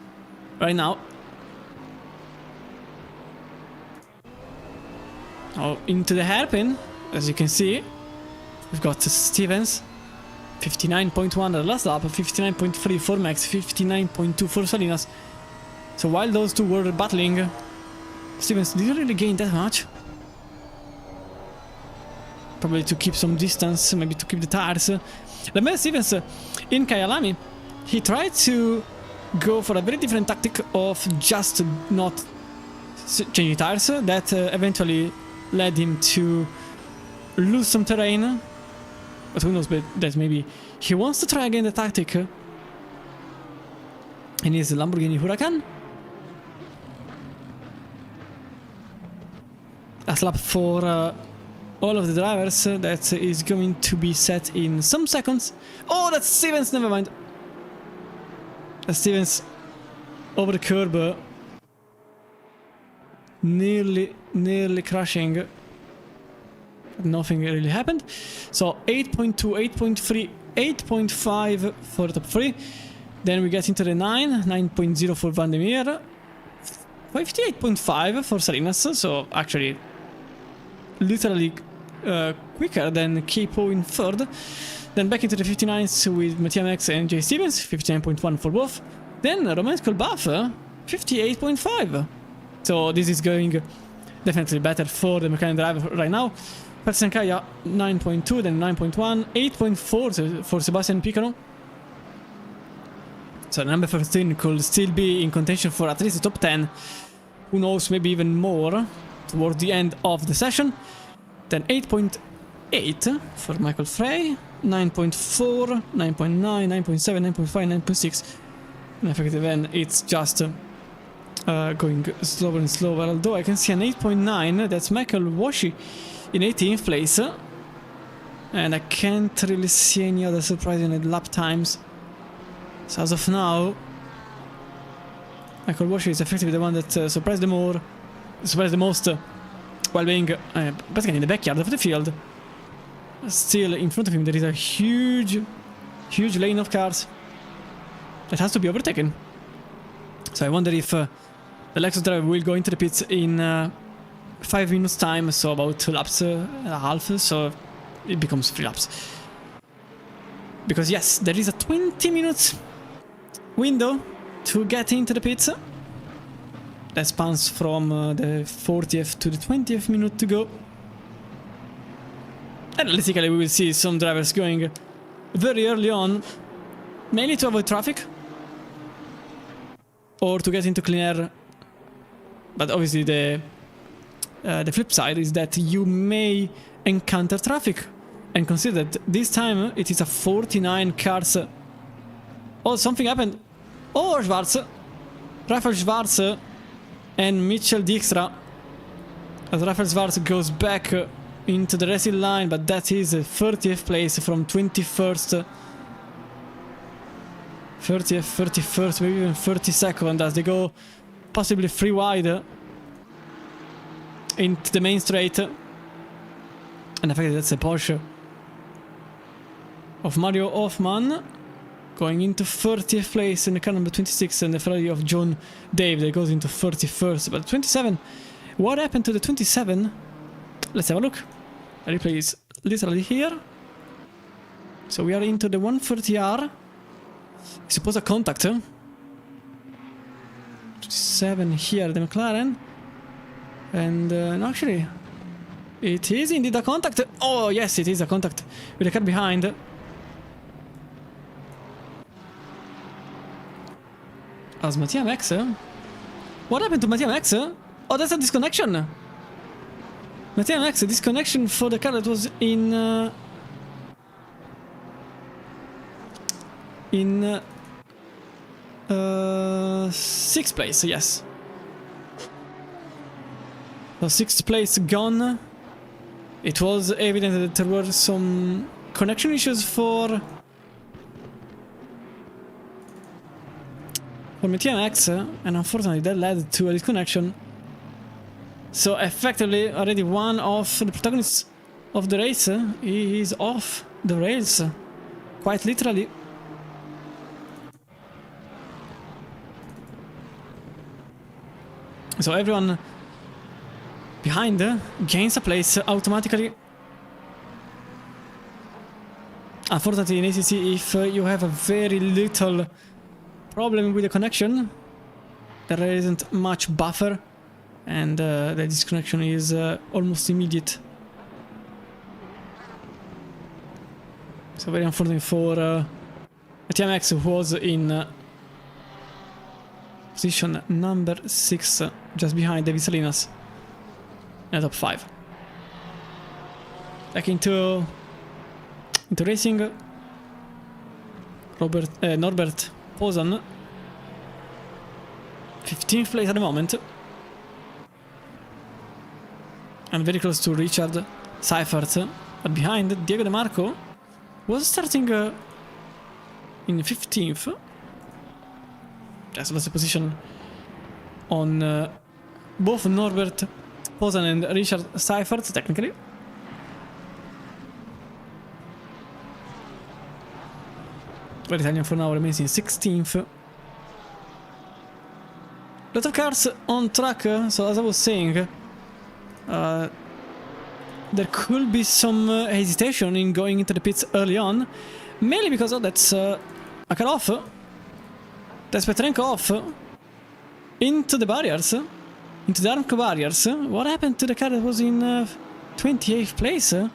right now. Oh, into the hairpin, as you can see, we've got Stevens, 59.1 at the last lap, 59.3 for Max, 59.2 for Salinas. So while those two were battling, Stevens didn't really gain that much. Probably to keep some distance, maybe to keep the tires. The man Stevens in Kyalami, he tried to go for a very different tactic of just not changing tires. That eventually led him to lose some terrain. But who knows, that maybe he wants to try again the tactic in his Lamborghini Huracan. Last lap for all of the drivers, that is going to be set in some seconds. Oh, that's Stevens, never mind. That's Stevens over the curb, nearly crashing. Nothing really happened. So 8.2, 8.3, 8.5 for the top 3. Then we get into the 9.0 for Van der Meer, 58.5 for Salinas, so actually literally quicker than Capo in 3rd. Then back into the 59s with Mattia Max and Jay Stevens, 59.1 for both. Then Romain Skolbaf, 58.5. So this is going definitely better for the McLaren driver right now. Sankaya 9.2, then 9.1, 8.4 for Sebastian Picano. So number 13 could still be in contention for at least the top 10. Who knows, maybe even more towards the end of the session. Then 8.8 for Michael Frey, 9.4, 9.9, 9.7, 9.5, 9.6. And effectively then it's just going slower and slower. Although I can see an 8.9, that's Michael Washi in 18th place. And I can't really see any other surprising lap times. So as of now, Michael Washi is effectively the one that surprised the most, while being basically in the backyard of the field. Still in front of him there is a huge lane of cars that has to be overtaken. So I wonder if the Lexus driver will go into the pits in 5 minutes time, so about 2 laps and a half, so it becomes 3 laps. Because yes, there is a 20 minutes window to get into the pits. That spans from the 40th to the 20th minute to go. And realistically we will see some drivers going very early on, mainly to avoid traffic or to get into clean air. But obviously the flip side is that you may encounter traffic. And consider that this time it is a 49 cars. Oh, something happened. Oh, Schwarz. Rafael Schwarz and Mitchell Dijkstra. As Rafael Schwarz goes back into the racing line, but that is 30th place from 21st. 30th, 31st, maybe even 32nd as they go possibly 3 wide into the main straight. And the fact that that's a Porsche of Mario Hoffman going into 30th place in the car number 26, and the Ferrari of John Dave that goes into 31st. But 27, what happened to the 27? Let's have a look. The replay is literally here. So we are into the 130R. I suppose a contact. 27 here, the McLaren. And no, actually, it is indeed a contact. Oh yes, it is a contact with the car behind. As Mattia Max? What happened to Mattia Max? Oh, that's a disconnection. Mattia Max, a disconnection for the car that was in 6th place, yes. So 6th place gone. It was evident that there were some connection issues for Mattia Max, and unfortunately that led to a disconnection. So effectively already one of the protagonists of the race is off the rails, quite literally. So everyone behind gains a place automatically. Unfortunately in ACC, if you have a very little problem with the connection, there isn't much buffer, and the disconnection is almost immediate. So very unfortunate for TMX, who was in position number 6, just behind David Salinas in the top 5. Back into racing. Norbert Posan, 15th place at the moment, and very close to Richard Seifert, but behind Diego De Marco was starting in 15th. Just lost the position on both Norbert Posan and Richard Seifert, technically. But Italian for now remains in 16th. Lot of cars on track, so as I was saying, there could be some hesitation in going into the pits early on, mainly because that's a car off. That's Petrenko off into the barriers, into the Armco barriers. What happened to the car that was in 28th place? Car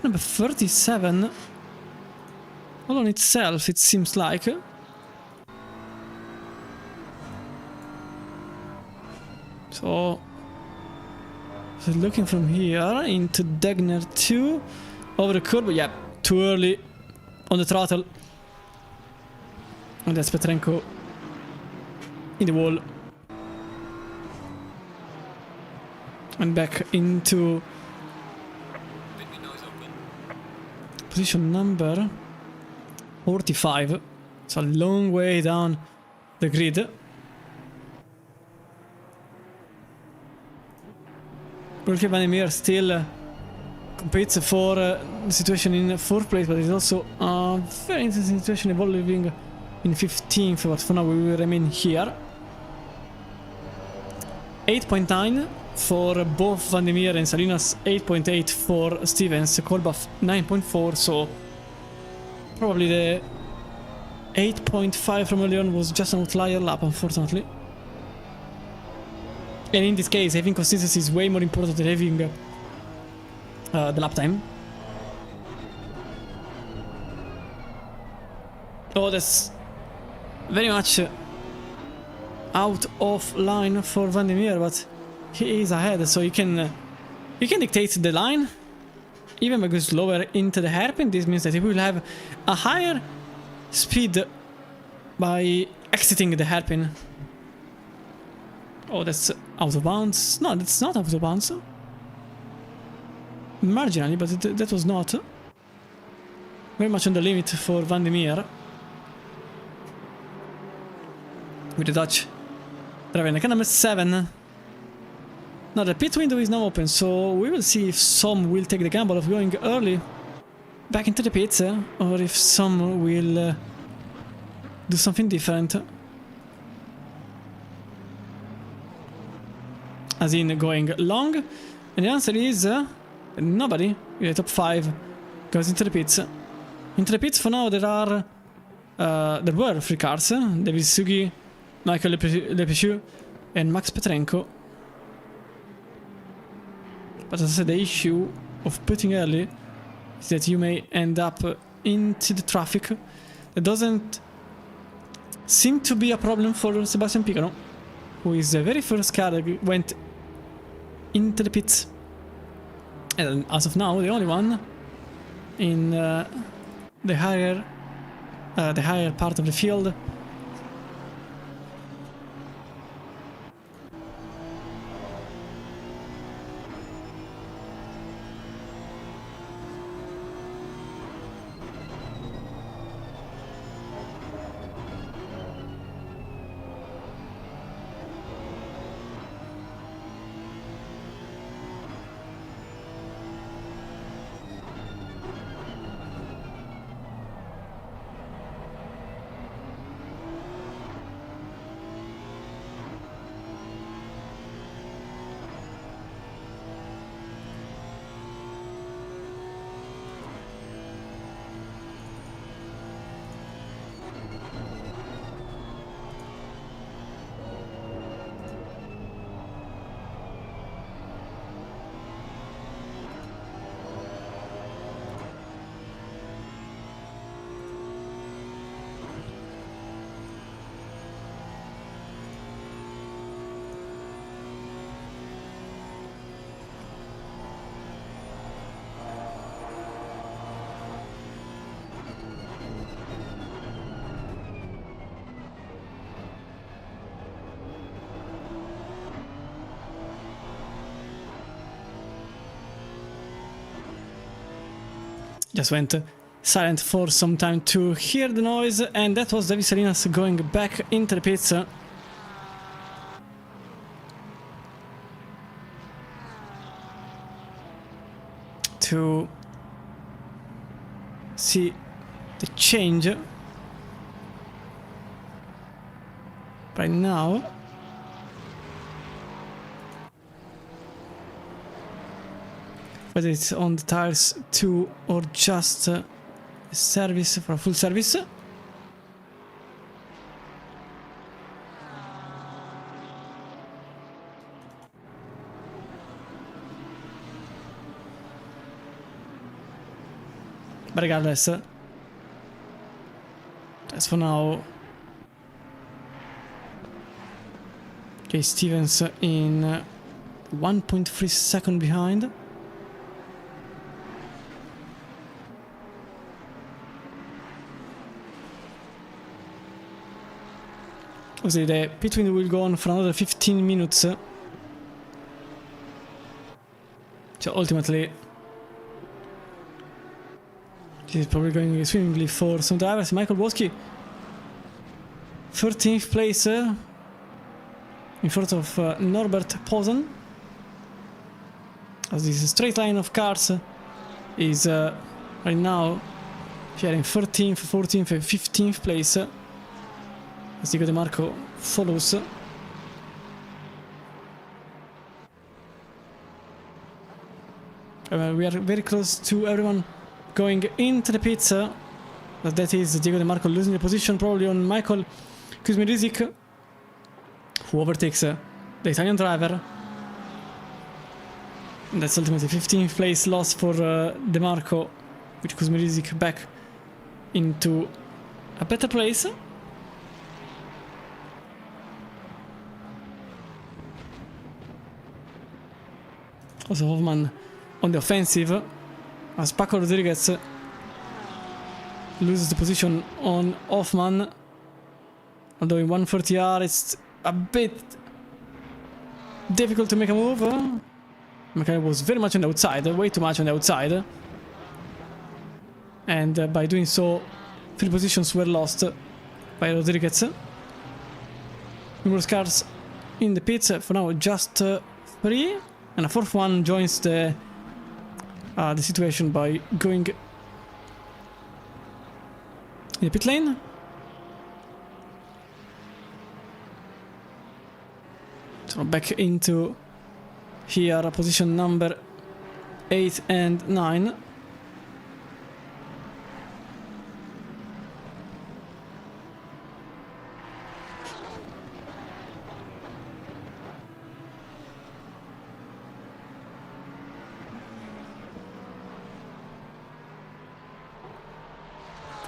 number 37. All on itself, it seems like. So looking from here into Degner 2 over the curb. Yeah, too early on the throttle. And that's Petrenko in the wall. And back into position number 45. It's a long way down the grid. Rolke Van der Meer still competes for the situation in 4th place, but it's also a very interesting situation evolving in 15th, but for now we will remain here. 8.9 for both Van der Meer and Salinas, 8.8 for Stevens, Kolbach 9.4, so probably the 8.5 from earlier on was just an outlier lap, unfortunately. And in this case, having consistency is way more important than having the lap time. Oh, that's very much out of line for Van der Meer, but he is ahead, so you can dictate the line. Even by going slower into the hairpin, this means that he will have a higher speed by exiting the hairpin. Oh, that's out of bounds. No, that's not out of bounds. Marginally, but that was not. Very much on the limit for Van der Meer. With the Dutch driver in the car number 7. Now the pit window is now open, so we will see if some will take the gamble of going early back into the pits, or if some will do something different. As in going long, and the answer is nobody in the top 5 goes into the pits. Into the pits for now there were 3 cars, David Suzuki, Michael Lepechu and Max Petrenko. But as I said, the issue of pitting early is that you may end up into the traffic. That doesn't seem to be a problem for Sebastian Piccolo, who is the very first car that went into the pits. And as of now, the only one in the higher part of the field. Just went silent for some time to hear the noise, and that was David Salinas going back into the pits. To see the change right now. Whether it's on the tires 2 or just a service for a full service. But regardless, as for now, Jay Stevens in 1.3 seconds behind. Obviously the pit window will go on for another 15 minutes. So ultimately, this is probably going swimmingly for some drivers. Michael Boschi, 13th place in front of Norbert Posen. As this straight line of cars is right now sharing 13th, 14th and 15th place. As Diego De Marco follows. We are very close to everyone going into the pits. But that is Diego De Marco losing the position probably on Michael Kuzmirizik, who overtakes the Italian driver. And that's ultimately 15th place loss for De Marco, with Kuzmirizik back into a better place. Also Hoffman on the offensive, as Paco Rodriguez loses the position on Hoffman. Although in 140R it's a bit difficult to make a move. McLaren was very much on the outside, way too much on the outside. And by doing so, 3 positions were lost by Rodriguez. Numerous cars in the pits, for now just 3. And a 4th one joins the situation by going in the pit lane. So back into here, position number 8 and 9.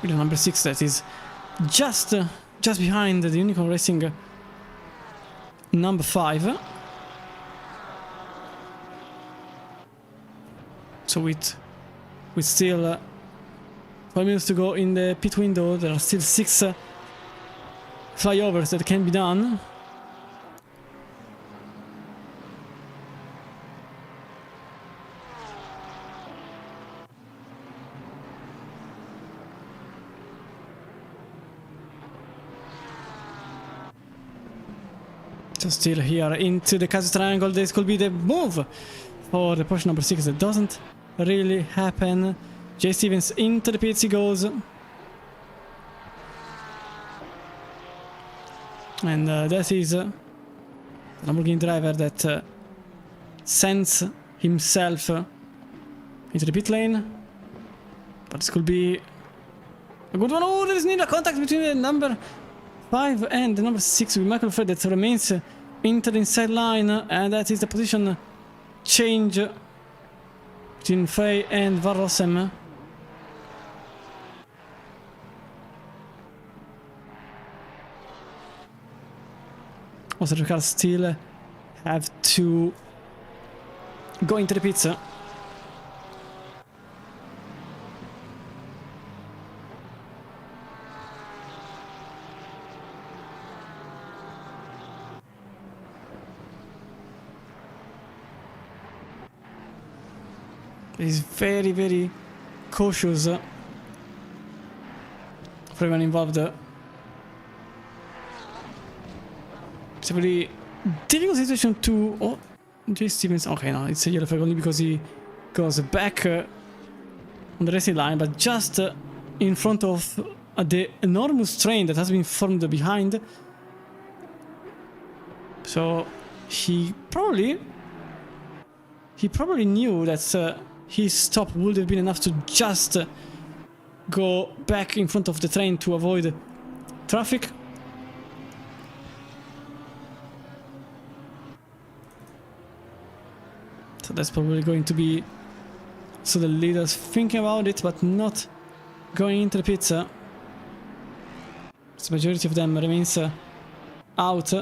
Number 6, that is just behind the Unicorn Racing number 5. So with still 5 minutes to go in the pit window, there are still 6 flyovers that can be done. So still here into the Casus Triangle, this could be the move for the Porsche number 6. That doesn't really happen. Jay Stevens into the pits he goes. And that is the Lamborghini driver that sends himself into the pit lane. But this could be a good one. Oh, there is need a contact between the number 5 and the number 6 with Michael Fred that remains into the inside line, and that is the position change between Frey and Van Rossem. Also the cars still have to go into the pits. He's very, very cautious for everyone involved. It's a very difficult situation to... Oh, Jay Stevens... Okay, no, it's a yellow flag only because he goes back on the racing line, but just in front of the enormous train that has been formed behind. So he probably knew that his stop would have been enough to just go back in front of the train to avoid traffic. So that's probably going to be... So the leaders thinking about it, but not going into the pits. So the majority of them remains out.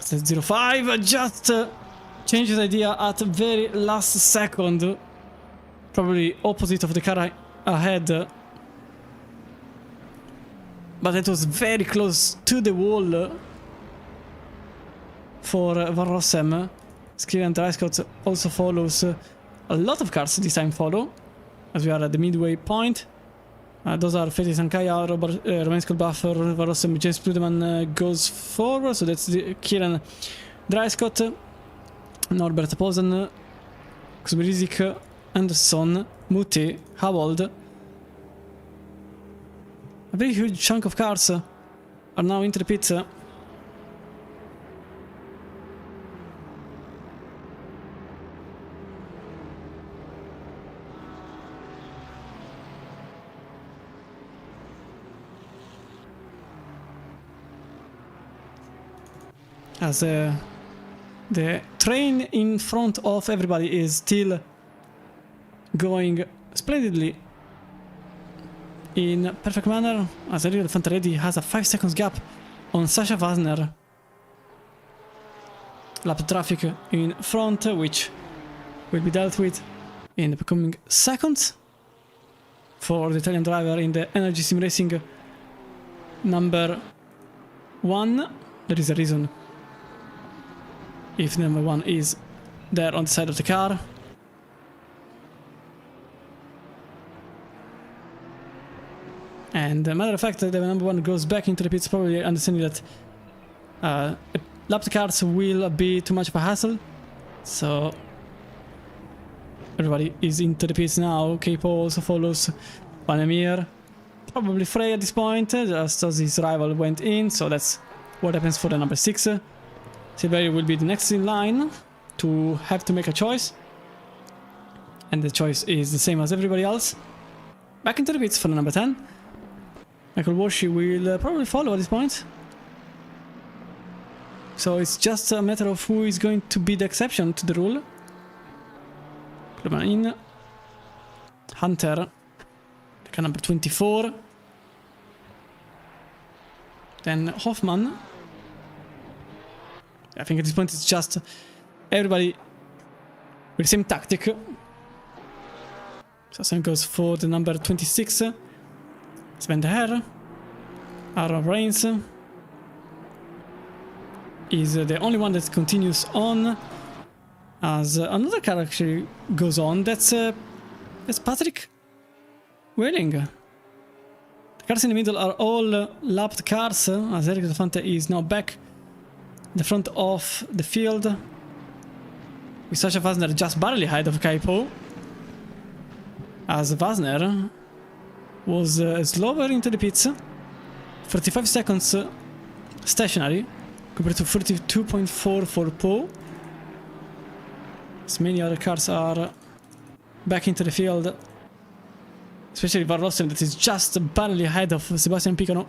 Set 05 just changes idea at the very last second. Probably opposite of the car ahead. But it was very close to the wall for Van Rossem. Skriven Dreiskott also follows. A lot of cars this time follow, as we are at the midway point. Those are Feti Sankaya, Romain Skolbaffer, Van Rossem, James Pludeman goes forward. So that's Kieran Dreiskott, Norbert Posen, Ksuberizik, Anderson, Muti, Howald. A very huge chunk of cars are now into the pits. as the train in front of everybody is still going splendidly in perfect manner, as Ariel Fantaretti has a 5 seconds gap on Sasha Wasner. Lap traffic in front, which will be dealt with in the coming seconds for the Italian driver in the Energy Sim Racing number 1. There is a reason if number 1 is there on the side of the car. And matter of fact, the number 1 goes back into the pits, probably understanding that lap cars will be too much of a hassle. So everybody is into the pits now. Capo also follows Panemir. Probably Frey at this point, just as his rival went in. So that's what happens for the number 6. Silveri will be the next in line to have to make a choice. And the choice is the same as everybody else. Back into the pits for the number 10. Michael Walsh will probably follow at this point. So it's just a matter of who is going to be the exception to the rule. In Hunter, car number 24. Then Hoffman. I think at this point it's just everybody with the same tactic. So same goes for the number 26. Sven de Herre. Aaron Reigns is the only one that continues on, as another car actually goes on. That's Patrick Wheeling. The cars in the middle are all lapped cars, as Eric Delfante is now back in the front of the field, with Sasha Wasner just barely ahead of Kaipo, as Wasner was slower into the pits, 45 seconds stationary compared to 42.4 for Po. As many other cars are back into the field, especially Van Rossen, that is just barely ahead of Sebastian Picano.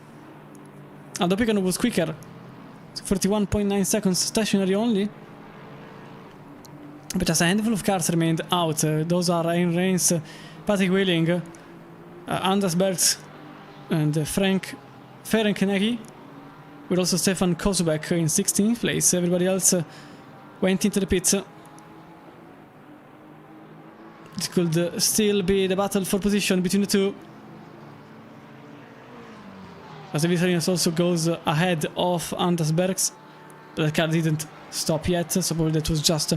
Although Picano was quicker, 41.9 seconds stationary only. But just a handful of cars remained out. Those are Aaron Reigns, Patrick Wheeling, Anders Bergs, and Frank Ferenckeneggi, with also Stefan Kozubek in 16th place. Everybody else went into the pits. It could still be the battle for position between the two, as the Vitalians also goes ahead of Anders Bergs, but the car didn't stop yet, so probably that was just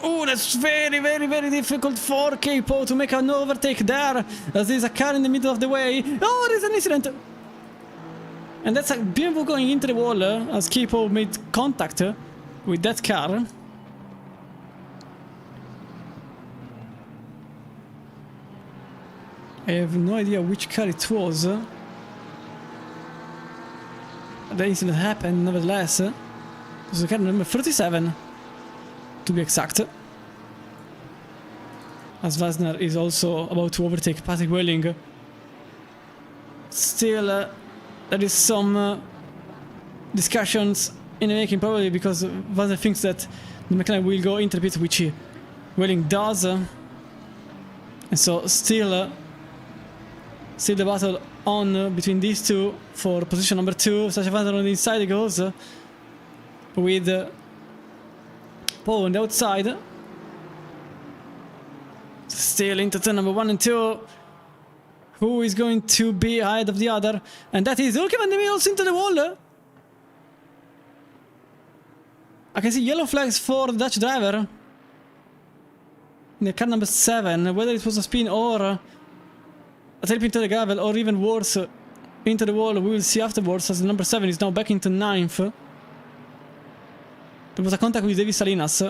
oh, that's very, very, very difficult for Capo to make an overtake there, as there's a car in the middle of the way. Oh, there's an incident! And that's a BMW going into the wall, as Capo made contact with that car. I have no idea which car it was. The incident happened, nevertheless. It was the car number 37, to be exact. As Wasner is also about to overtake Patrick Wheeling. Still, there is some discussions in the making, probably because Wasner thinks that the McLaren will go into the pit, which Wheeling does. And so still the battle on between these two for position number 2. Sasha Wasner on the inside goes with Paul on the outside. Still into turn number 1 and 2. Who is going to be ahead of the other? And that is Ulke van der Middels into the wall. I can see yellow flags for the Dutch driver in the car number 7. Whether it was a spin or a tailpin into the gravel, or even worse, into the wall, we will see afterwards, as the number 7 is now back into 9th. There was a contact with David Salinas,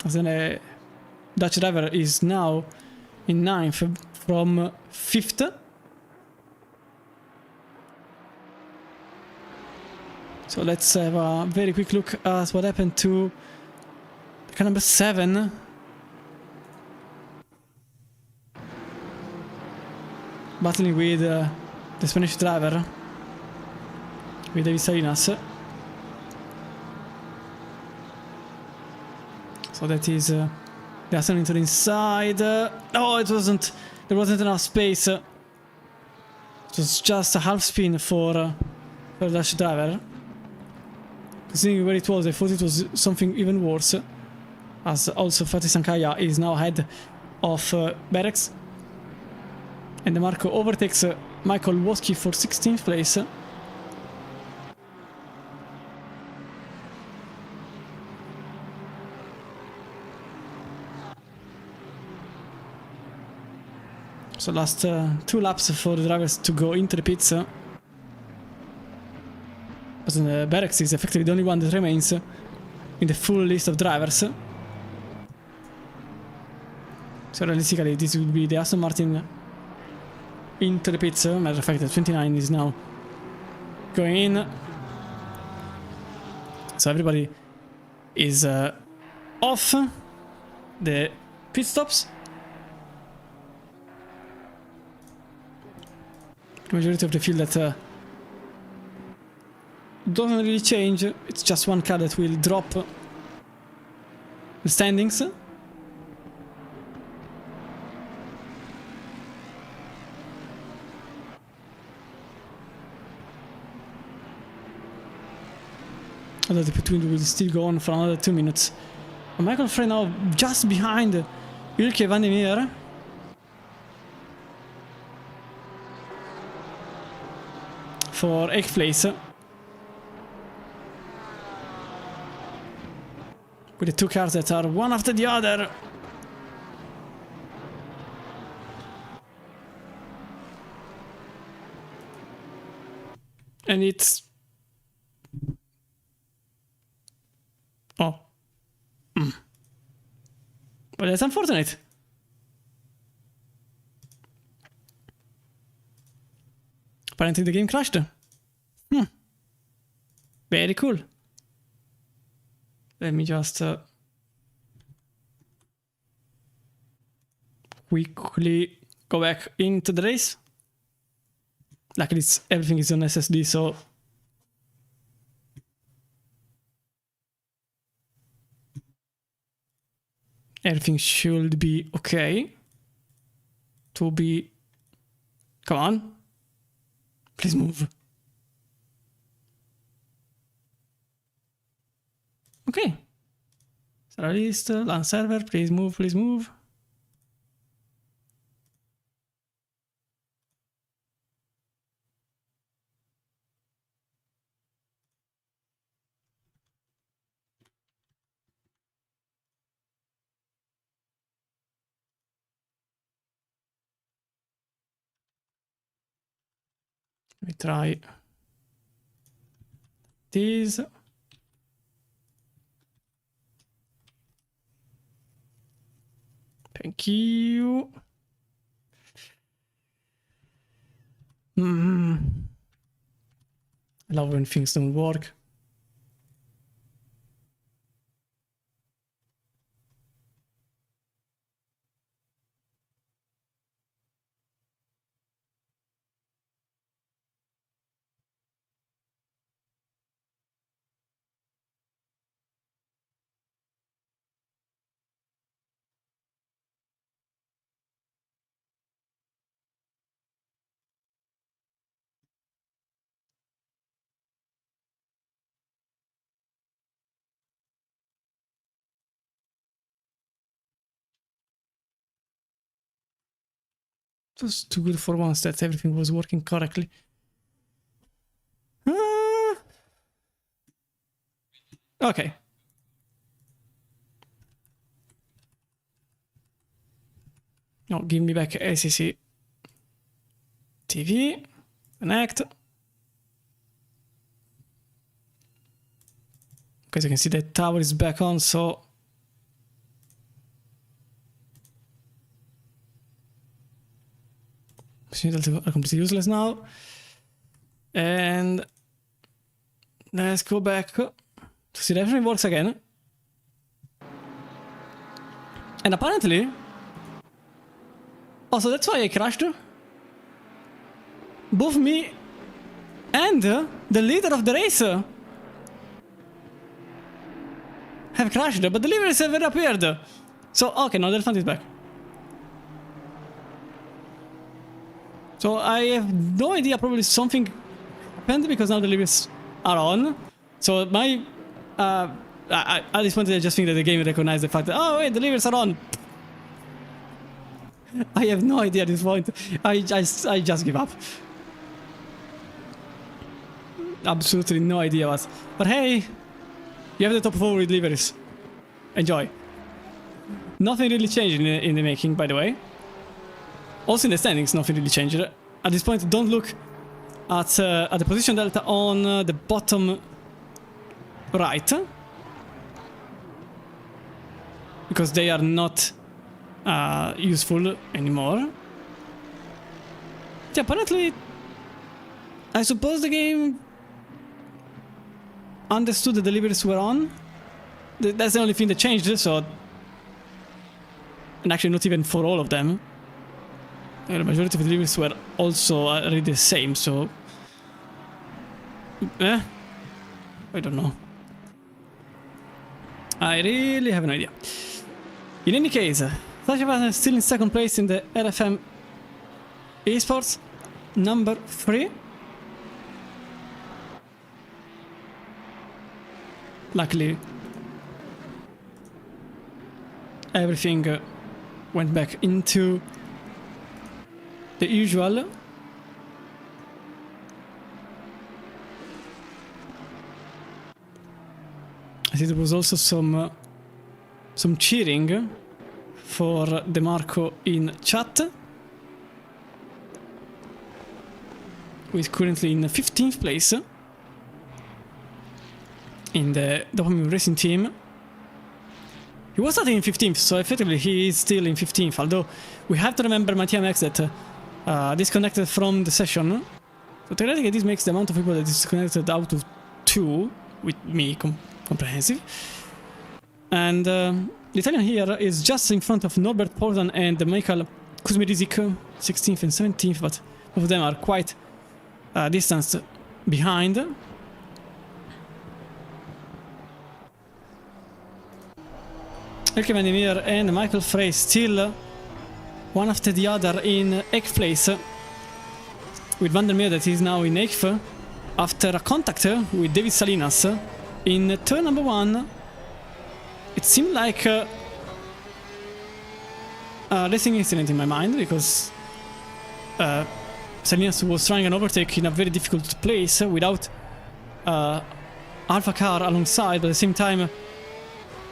as the Dutch driver is now in 9th from 5th. So let's have a very quick look at what happened to car number 7. Battling with the Spanish driver with David Salinas. So that is the Aston into the inside. No, it wasn't. There wasn't enough space. It was just a half spin for the Dutch driver. Considering where it was, I thought it was something even worse. As also Fatih Sankaya is now ahead of Berex. And Marco overtakes Michael Woski for 16th place. So last 2 laps for the drivers to go into the pits. But Berex is effectively the only one that remains in the full list of drivers. So realistically this would be the Aston Martin into the pits. Matter of fact, the 29 is now going in. So everybody is off the pit stops. The majority of the field that doesn't really change. It's just one car that will drop the standings. Although the pit will still go on for another 2 minutes. And Michael Frey now just behind Ilke van der Meer. For 8th place. With the 2 cars that are one after the other. And it's... Oh. But that's unfortunate. Apparently the game crashed. Very cool. Let me just quickly go back into the race. Luckily everything is on SSD, so everything should be okay. To be... Come on. Please move. Okay. Start list, LAN server, please move, please move. Let me try this. Thank you. I love when things don't work. It was too good for once that everything was working correctly. Okay. Now give me back ACC TV. Connect. Because you can see the tower is back on, so signals are completely useless now. And let's go back to see if everything works again. And apparently, also that's why I crashed. both me and the leader of the race have crashed, but the liveries have reappeared. So, okay, now the elephant is back. So I have no idea, probably something happened because now the liveries are on. So my... at this point I just think that the game recognized the fact that, oh wait, the liveries are on. I have no idea at this point. I just give up. Absolutely no idea what. But hey, you have the top 4 with liveries. Enjoy. Nothing really changed in the making, by the way. Also in the standings, nothing really changed. At this point, don't look at the position delta on the bottom right, because they are not useful anymore. Yeah, apparently, I suppose the game understood that the liveries were on. That's the only thing that changed, so... And actually not even for all of them. The majority of the liveries were also really the same, so... I don't know. I really have no idea. In any case, Suzuka is still in second place in the RFM Esports, number 3. Luckily, everything went back into the usual. I think there was also some cheering for DeMarco in chat, who is currently in 15th place in the Dopamine Racing team. He was starting in 15th, so effectively he is still in 15th, although we have to remember Mattia Max that disconnected from the session. So theoretically this makes the amount of people that disconnected out of 2, with me comprehensive. And the Italian here is just in front of Norbert Portan and Michael Kuzmirizik, 16th and 17th, but both of them are quite distanced behind. Elke van der Meer and Michael Frey still one after the other in 8th place, with Van der Meer that is now in 8th after a contact with David Salinas in turn number 1. It seemed like a racing incident in my mind, because Salinas was trying an overtake in a very difficult place without Alpha car alongside, but at the same time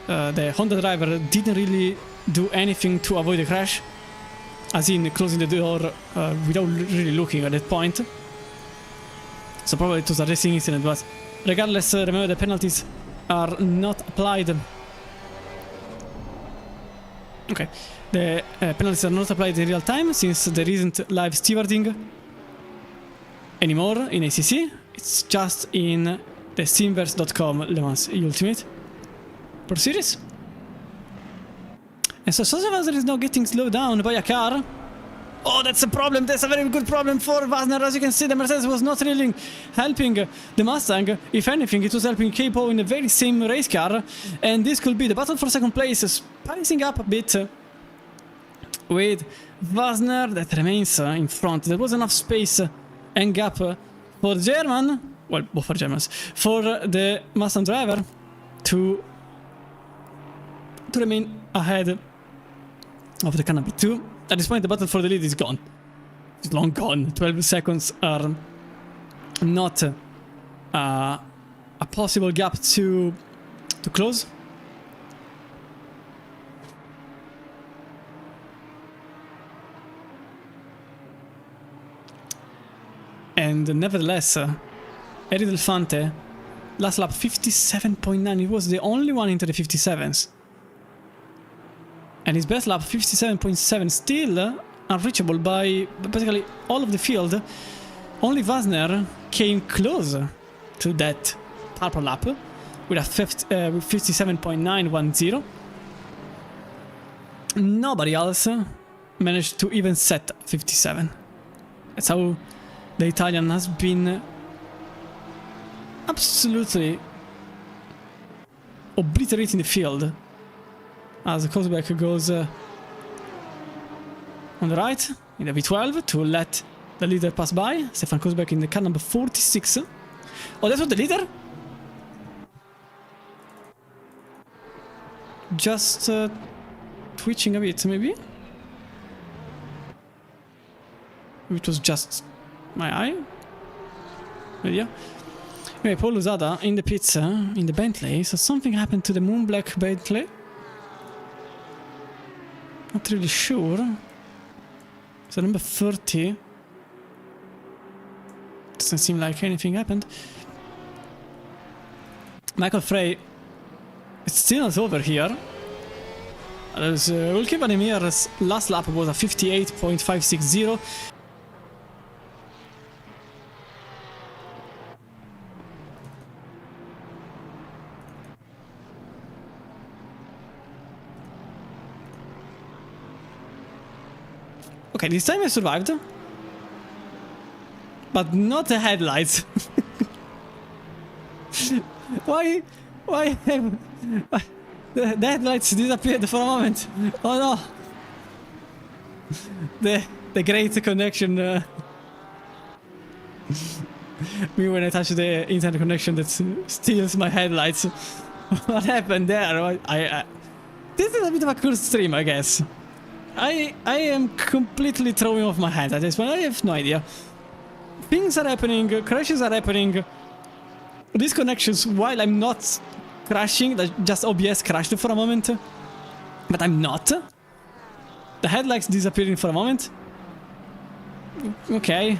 the Honda driver didn't really do anything to avoid the crash, as in closing the door without really looking at that point. So probably it was a racing incident, but regardless, remember the penalties are not applied. Okay, the penalties are not applied in real time since there isn't live stewarding anymore in ACC. It's just in the Steamverse.com Le Mans Ultimate Pro Series. And so Suzuka is now getting slowed down by a car. Oh, that's a problem. That's a very good problem for Wasner. As you can see, the Mercedes was not really helping the Mustang. If anything, it was helping Capo in the very same race car. And this could be the battle for second place, spicing up a bit with Wasner that remains in front. There was enough space and gap for the German, well, both for Germans, for the Mustang driver to remain ahead of the car number 2. At this point, the battle for the lead is gone. It's long gone. 12 seconds are not a possible gap to close. And nevertheless, Eddie Del Fante, last lap 57.9, he was the only one into the 57s. And his best lap, 57.7, still unreachable by basically all of the field. Only Wasner came close to that purple lap with a 57.910. Nobody else managed to even set 57. That's how The Italian has been absolutely obliterating the field as Kosberg goes on the right in the V12 to let the leader pass by. Stefan Kosberg in the car number 46. Oh, that was the leader? Just twitching a bit, maybe? It was just my eye? Yeah. Anyway, Paul Luzada in the pits, in the Bentley. So something happened to the Moon Black Bentley. Not really sure. So number 30. Doesn't seem like anything happened. Michael Frey. It's still not over here. We'll keep an Emir's last lap was a 58.560. Okay, this time I survived. But not the headlights. Why have... The headlights disappeared for a moment. Oh no! The great connection. Me when I touch the internet connection that steals my headlights. What happened there? This is a bit of a cool stream, I guess. I am completely throwing off my head at this point. I have no idea. Things are happening, crashes are happening, disconnections while I'm not crashing, just OBS crashed for a moment, but I'm not. The headlights disappearing for a moment. Okay,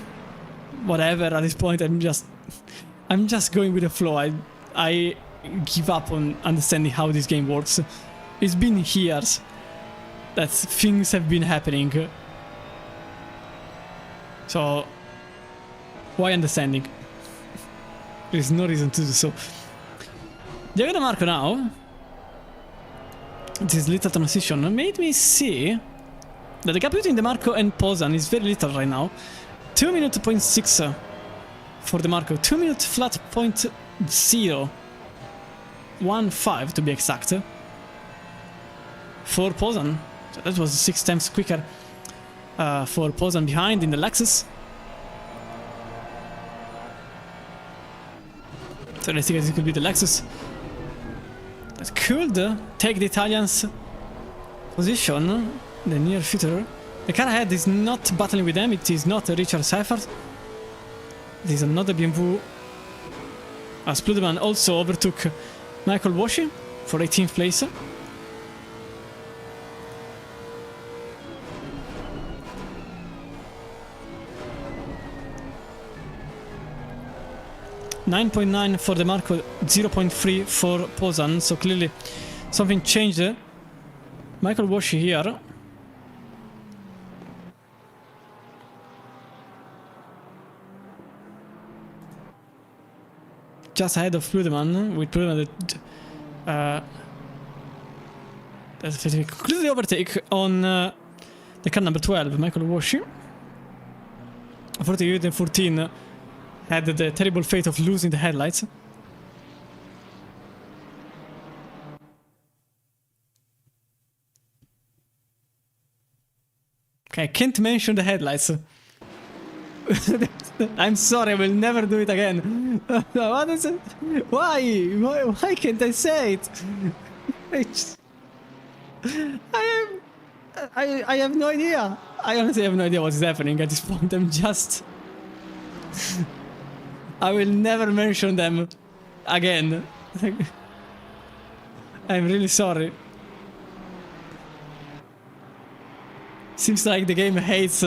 whatever. At this point, I'm just going with the flow. I give up on understanding how this game works. It's been years that things have been happening. So why understanding? There's no reason to do so. Diego De Marco now. This little transition made me see that the gap between De Marco and Pozan is very little right now. 2 minutes point 6 for De Marco. 2 minutes flat point 0. 1.5 to be exact. For Pozan. So that was 6 times quicker for Pozan behind in the Lexus. So I think it could be the Lexus that could take the Italians' position in the near future. The car ahead is not battling with them, it is not Richard Seifert. It is another BMW. As Pluderman also overtook Michael Washi for 18th place. .9 for De Marco, 0.3 for Pozan, so clearly something changed. Michael Washi here. Just ahead of Pluderman, with Pluderman that's a completely overtake on the car number 12, Michael Washi. 48 and 14 had the terrible fate of losing the headlights. Okay, I can't mention the headlights. I'm sorry, I will never do it again. What is it? Why can't I say it? I have no idea. I honestly have no idea what is happening at this point. I'm just... I will never mention them again. I'm really sorry. Seems like the game hates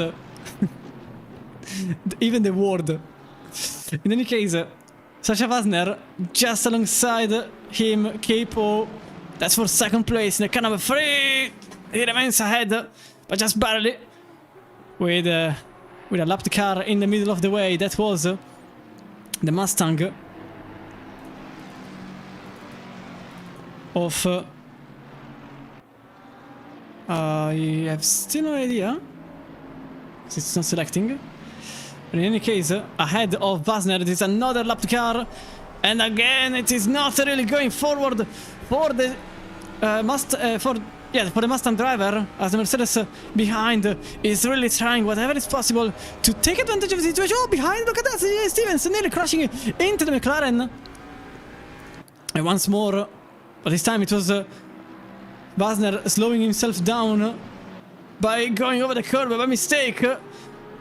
even the word. In any case, Sasha Wasner just alongside him, Capo. That's for second place in the car number 3. He remains ahead, but just barely. With a lapped car in the middle of the way. That was the Mustang of I have still no idea. It's not selecting. In any case, ahead of Wasner, it is another lap car. And again, it is not really going forward for the for the Mustang driver, as the Mercedes behind is really trying whatever is possible to take advantage of the situation. Oh, behind, look at that, Stevens nearly crashing into the McLaren. And once more, but this time it was Wasner slowing himself down by going over the curb by mistake.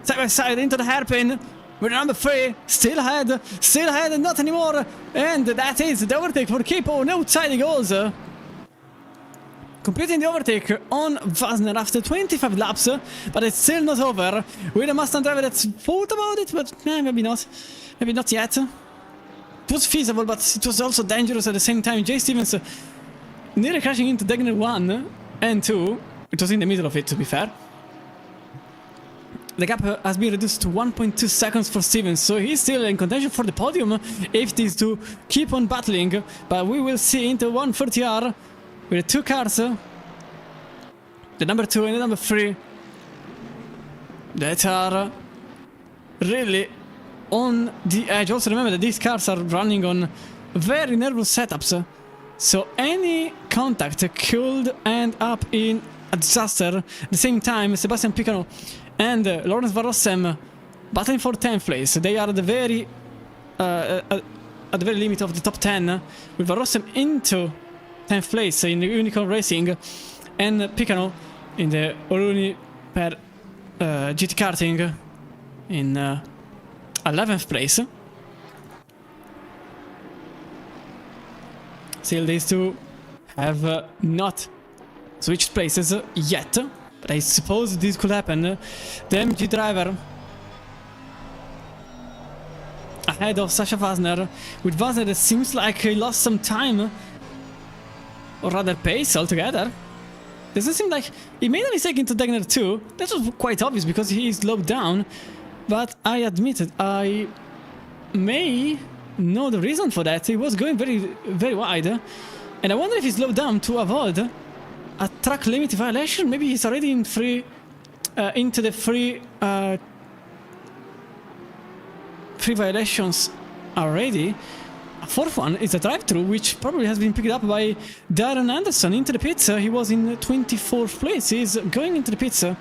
Side by side into the hairpin with number 3, still ahead, and not anymore. And that is the overtake for Capo, and outside he goes. Completing the overtake on Wasner after 25 laps, but it's still not over. With a Mustang driver that's thought about it, but maybe not. Maybe not yet. It was feasible, but it was also dangerous at the same time. Jay Stevens nearly crashing into Degner 1 and 2. It was in the middle of it, to be fair. The gap has been reduced to 1.2 seconds for Stevens, so he's still in contention for the podium if these two keep on battling. But we will see into 130R with the two cars, the number 2 and the number 3, that are really on the edge. Also remember that these cars are running on very nervous setups, so any contact could end up in a disaster. At the same time, Sebastian Picano and Lawrence Van Rossem battling for 10th place. They are at the very limit of the top 10, with Van Rossem into 10th place in the Unicorn Racing and Picano in the Oruni per GT Karting in 11th place. Still, these two have not switched places yet, but I suppose this could happen. The MG driver ahead of Sasha Wasner, with Wasner it seems like he lost some time, or rather pace altogether. Doesn't seem like he made a mistake into Degner 2. That was quite obvious because he slowed down, but I admit it, I may know the reason for that. He was going very wide, and I wonder if he slowed down to avoid a track limit violation. Maybe he's already in into the free violations already. A fourth one is a drive-through, which probably has been picked up by Darren Anderson into the pits. He was in 24th place. He's going into the pits, and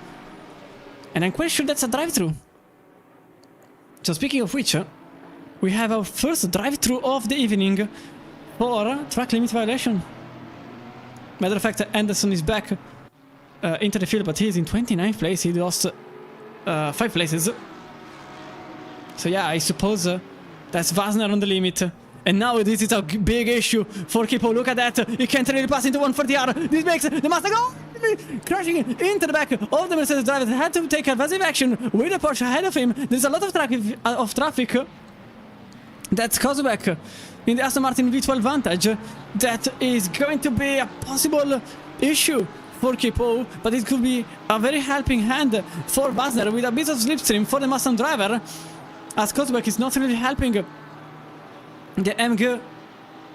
I'm quite sure that's a drive-through. So speaking of which, we have our first drive-through of the evening for track limit violation. Matter of fact, Anderson is back into the field, but he's in 29th place. He lost 5 places. So yeah, I suppose that's Wasner on the limit. And now this is a big issue for Kipo. Look at that. He can't really pass into 140R. This makes the Mustang go crashing into the back of the Mercedes driver. They had to take evasive action with the Porsche ahead of him. There's a lot of traffic that's caused back in the Aston Martin V12 Vantage. That is going to be a possible issue for Kipo, but it could be a very helping hand for Wasner with a bit of slipstream for the Mustang driver, as Kozubek is not really helping the ENG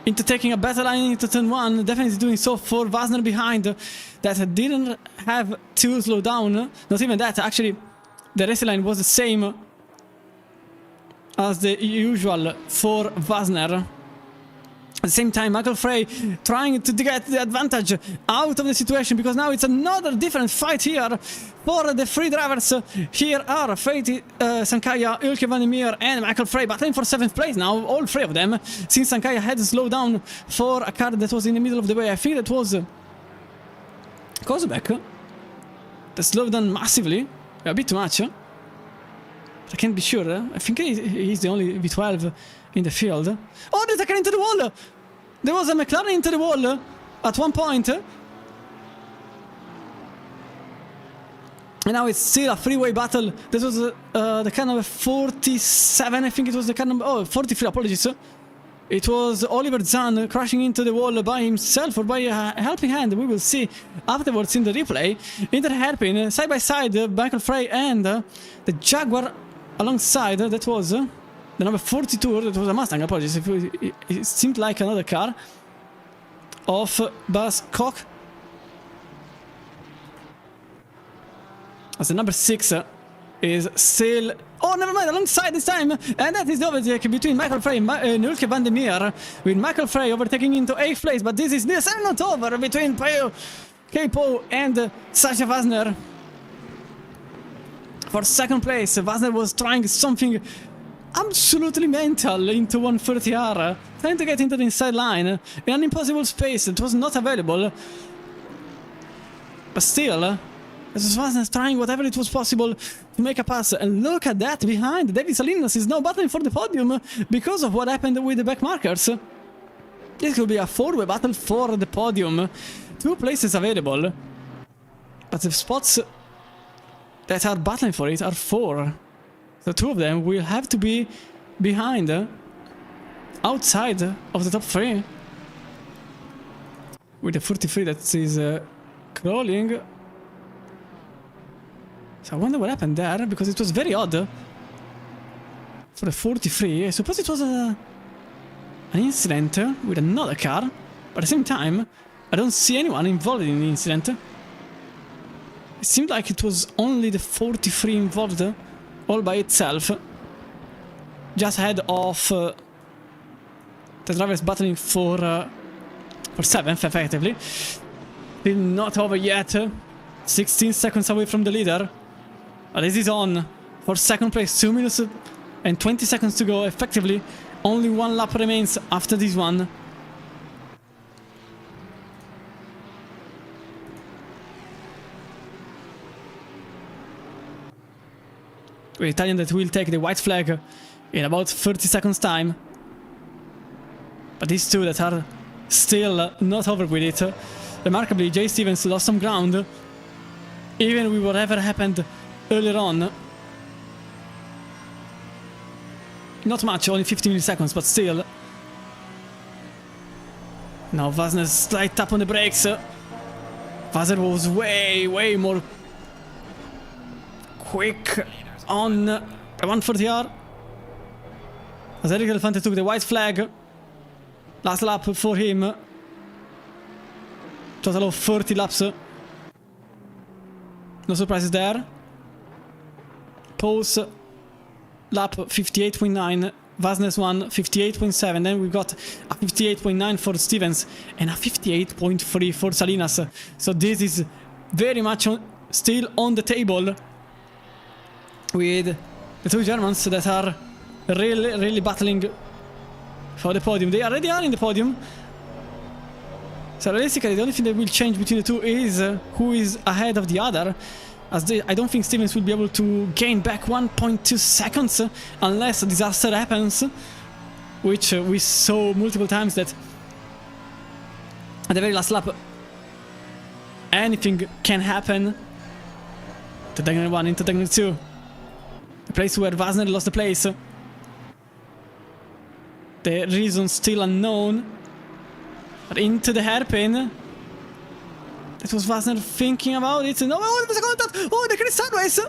into taking a better line into turn 1. Definitely doing so for Wasner behind, that didn't have to slow down. Not even that, actually the racing line was the same as the usual for Wasner. At the same time, Michael Frey trying to get the advantage out of the situation, because now it's another different fight here for the three drivers. Here are Feiti, Sankaya, Ulke van der Meer and Michael Frey battling for 7th place now, all 3 of them, since Sankaya had to slow down for a car that was in the middle of the way. I think that was Kozubek that slowed down massively, a bit too much. I can't be sure. I think he's the only V12 in the field. Oh, there's a car into the wall! There was a McLaren into the wall at one point. And now it's still a freeway battle. This was the car number 47, I think it was the car number... Oh, 43, apologies. It was Oliver Zahn crashing into the wall by himself or by a helping hand. We will see afterwards in the replay. Into the hairpin, side by side, Michael Frey and the Jaguar alongside. That was the number 42. That was a Mustang, apologies. It seemed like another car of Buzz Koch. As the number 6 is still... Oh, Oh, never mind, alongside this time. And that is the overtake between Michael Frey and Nulke van der Meer. With Michael Frey overtaking into 8th place. But this is not over between Capo and Sasha Wasner. For 2nd place, Wasner was trying something absolutely mental into 130R. Trying to get into the inside line. In an impossible space. It was not available. But still, Wasner trying whatever it was possible to make a pass. And look at that behind. David Salinas is now battling for the podium because of what happened with the back markers. This could be a 4-way battle for the podium. 2 places available. But the spots that are battling for it are 4. So 2 of them will have to be behind, outside of the top 3. With the 43 that is crawling. So I wonder what happened there, because it was very odd. For the 43, I suppose it was an incident with another car. But at the same time, I don't see anyone involved in the incident. It seemed like it was only the 43 involved, all by itself. Just ahead of the drivers battling for 7th, effectively. Still not over yet. 16 seconds away from the leader. But this is on for 2nd place. 2 minutes and 20 seconds to go. Effectively, only 1 lap remains after this one. The Italian that will take the white flag in about 30 seconds time. But these 2 that are still not over with it. Remarkably, Jay Stevens lost some ground. Even with whatever happened earlier on. Not much, only 15 milliseconds, but still. Now Wasner's slight tap on the brakes. Wasner was way more quick on the 140R. As Eric Elefante took the white flag. Last lap for him. Total of 30 laps. No surprises there. Pose lap 58.9. Wasner's one 58.7. Then we got a 58.9 for Stevens and a 58.3 for Salinas. So this is very much still on the table with the 2 Germans that are really battling for the podium. They already are in the podium. So realistically, the only thing that will change between the 2 is who is ahead of the other. As I don't think Stevens will be able to gain back 1.2 seconds unless a disaster happens, which we saw multiple times that at the very last lap anything can happen. To Diagonal 1 into Diagonal 2. The place where Wasner lost the place. The reason still unknown. But into the hairpin. That was Wasner thinking about it. No, oh, they get sideways.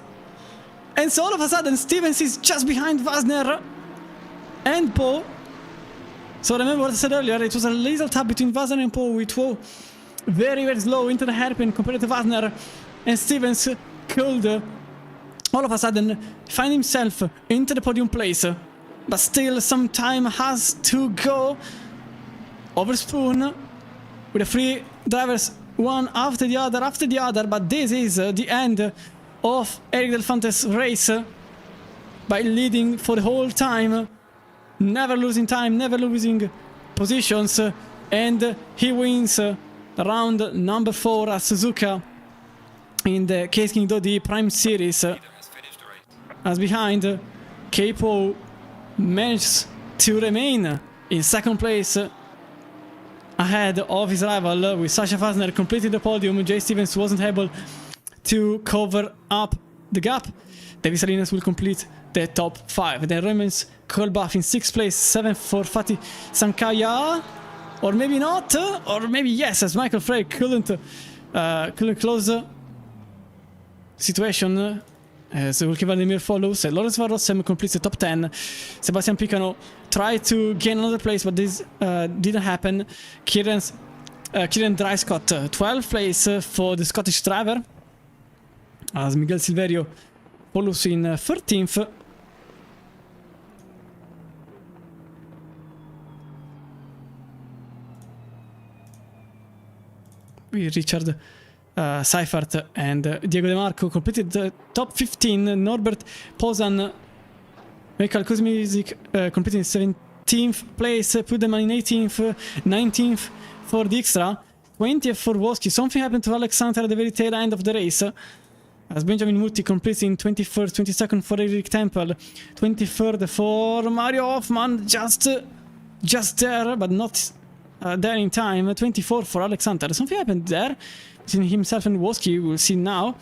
And so all of a sudden, Stevens is just behind Wasner and Poe. So remember what I said earlier, it was a little tap between Wasner and Poe, with Poe very slow into the hairpin compared to Wasner. And Stevens could all of a sudden find himself into the podium place. But still, some time has to go. Over Spoon with the 3 drivers, one after the other, but this is the end of Eric Delfante's race by leading for the whole time, never losing time, never losing positions, and he wins round number 4 at Suzuka in the Case King Dodi Prime Series. As behind, Capo managed to remain in 2nd place ahead of his rival, with Sasha Wasner completing the podium. Jay Stevens wasn't able to cover up the gap. David Salinas will complete the top 5. Then remains Kolbach in 6th place, 7th for Fatih Sankaya. Or maybe not, or maybe yes, as Michael Frey couldn't close the situation. So Ulke van der Meer follows. Lawrence Van Rossem completes the top 10. Sebastian Picano tried to gain another place, but this didn't happen. Kieran Dryscott, 12th place for the Scottish driver. As Miguel Silverio follows in 13th. Richard Seifert and Diego De Marco completed the top 15. Norbert Pozan, Michael Kuzmizik completing 17th place, put them in 18th, 19th for the extra, 20th for Woski. Something happened to Alexander at the very tail end of the race, as Benjamin Mutti completes in 21st, 22nd for Eric Temple, 23rd for Mario Hoffman, just there, but not there in time, 24th for Alexander. Something happened there between himself and Woski, we'll see now.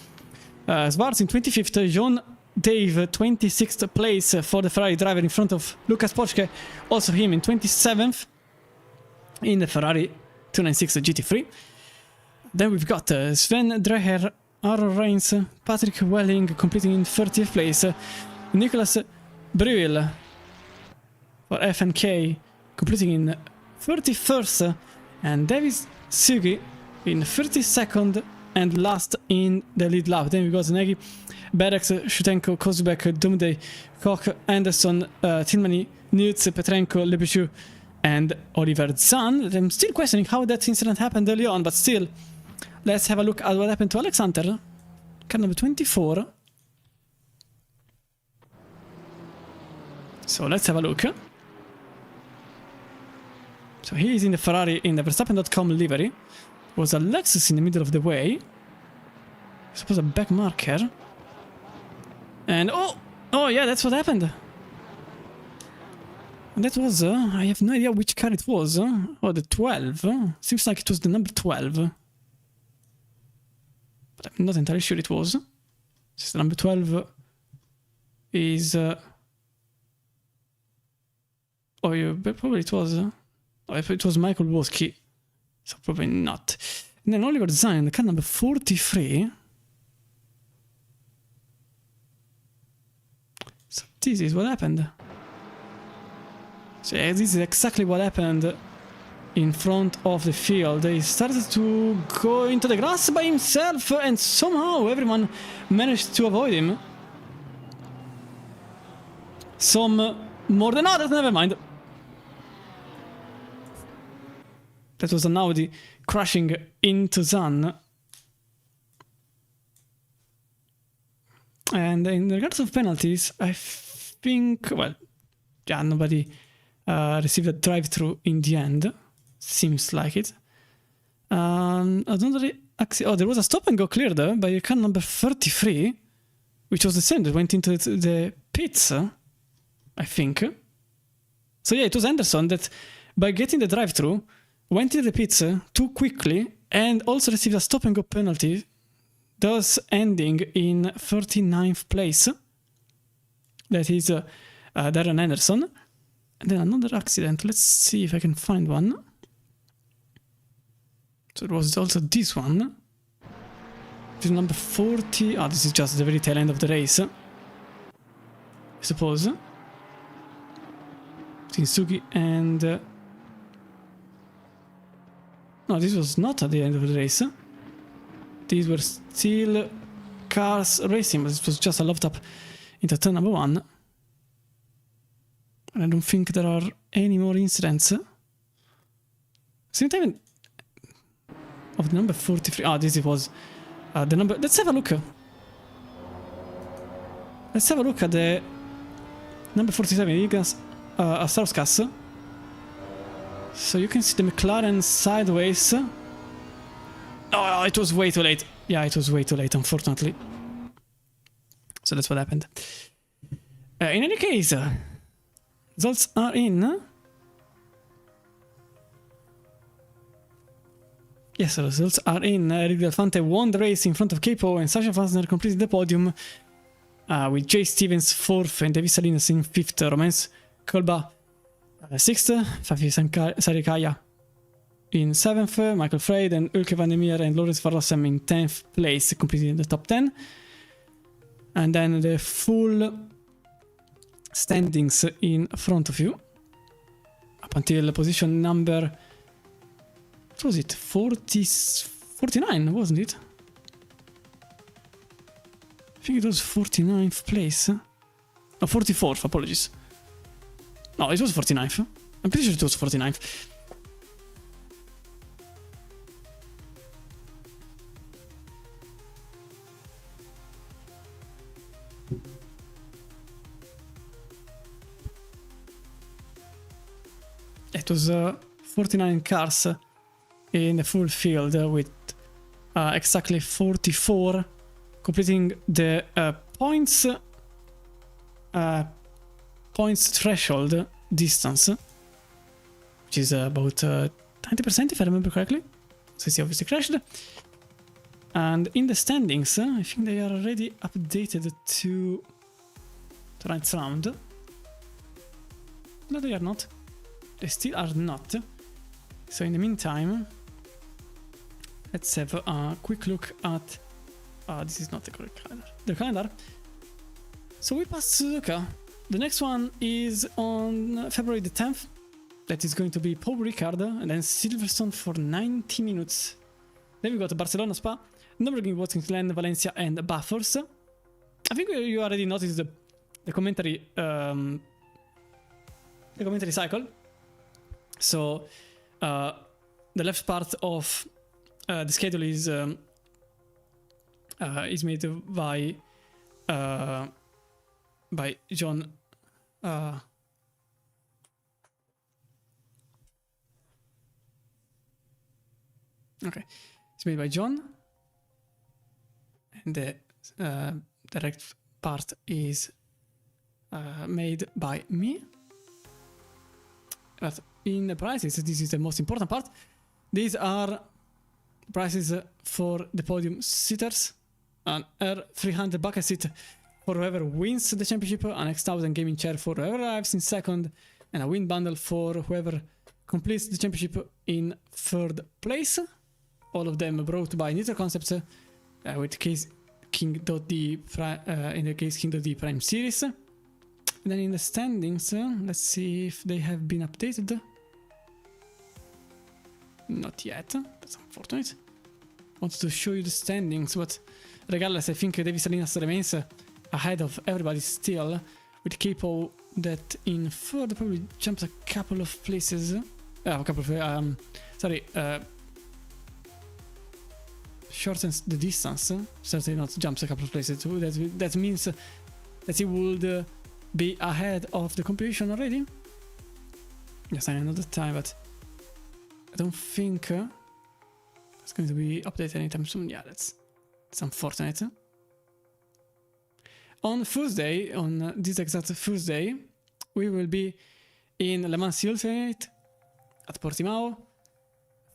Schwarz in 25th, John Dave 26th place for the Ferrari driver in front of Lucas Poczke, also him in 27th in the Ferrari 296 GT3. Then we've got Sven Dreher, Aaron Reigns, Patrick Welling completing in 30th place, Nicholas Breuil for FNK completing in 31st, and Davis Sugi in 32nd and last in the lead lap. Then we got Nagy, Berex, Shutenko, Kozubek, Dumday, Koch, Anderson, Tilmany, Newts, Petrenko, Lebichu, and Oliver Zahn. I'm still questioning how that incident happened early on, but still, let's have a look at what happened to Alexander. Car number 24. So let's have a look. So he is in the Ferrari in the Verstappen.com livery. Was a Lexus in the middle of the way. I suppose a back marker. And oh yeah, that's what happened. And that was, I have no idea which car it was. Oh, the 12. Seems like it was the number 12. But I'm not entirely sure it was. Since the number 12 is... oh, yeah, probably it was... oh, it was Michael Woski. So probably not. And then Oliver Zahn, the car number 43. So this is what happened. So yeah, this is exactly what happened in front of the field. He started to go into the grass by himself, and somehow everyone managed to avoid him. Some more than others, never mind. That was an Audi crashing into Zahn. And in regards of penalties, I think, well, yeah, nobody received a drive-through in the end. Seems like it. There was a stop and go cleared by car number 33, which was the same that went into the pits, I think. So yeah, it was Anderson that, by getting the drive-through, went into the pits too quickly and also received a stop and go penalty, thus ending in 39th place. That is Darren Anderson. And then another accident. Let's see if I can find one. So it was also this one. This is number 40. Oh, this is just the very tail end of the race, I suppose. Shinsugi and... no, this was not at the end of the race. These were still cars racing, but it was just a loft up into turn number 1. And I don't think there are any more incidents. Same time of the number 43. Ah, this was the number. Let's have a look. Let's have a look at the number 47, Igas Asauskas. So you can see the McLaren sideways. Oh, it was way too late. Yeah, it was way too late, unfortunately. So that's what happened. In any case, results are in. Yes, the results are in. Eric Delfante won the race in front of Capo, and Sasha Fassner completed the podium with Jay Stevens 4th and David Salinas in 5th. Romance Kolba 6th, Fafi Sarikaya in 7th, Michael Freyd and Ulke van der Meer and Lawrence Van Rossem in 10th place, completing the top 10. And then the full standings in front of you up until position number, what was it, 49, wasn't it? I think it was 49th place. No, 44th, apologies. No, it was 49th. I'm pretty sure it was 49th. It was 49 cars in the full field with exactly 44 completing the points threshold distance, which is about 90% if I remember correctly. So he obviously crashed. And in the standings, I think they are already updated to tonight's round. No, they are not. They still are not. So in the meantime, let's have a quick look at... this is not the correct calendar. The calendar. So we passed Suzuka. The next one is on February the 10th. That is going to be Paul Ricard and then Silverstone for 90 minutes. Then we got Barcelona, Spa, Nürburgring, Watkins Glen, Valencia and Bathurst. I think you already noticed the commentary cycle. So the left part of the schedule is made by John. Okay, it's made by John, and the direct part is made by me. But in the prices, this is the most important part. These are prices for the podium sitters: an R300 bucket seat for whoever wins the championship, an X1000 gaming chair for whoever arrives in second, and a win bundle for whoever completes the championship in third place. All of them brought by Nitro Concepts with Case King.D in the Case King.D Prime Series. And then in the standings, let's see if they have been updated. Not yet. That's unfortunate. Wanted to show you the standings, but regardless, I think David Salinas remains ahead of everybody still, with Capo that in third probably jumps a couple of places. Shortens the distance, certainly not jumps a couple of places. That means that he would be ahead of the competition already. Yes, I know the time, but I don't think it's going to be updated anytime soon. Yeah, that's unfortunate. On Thursday, on this exact Thursday, we will be in Le Mans Ultimate at Portimao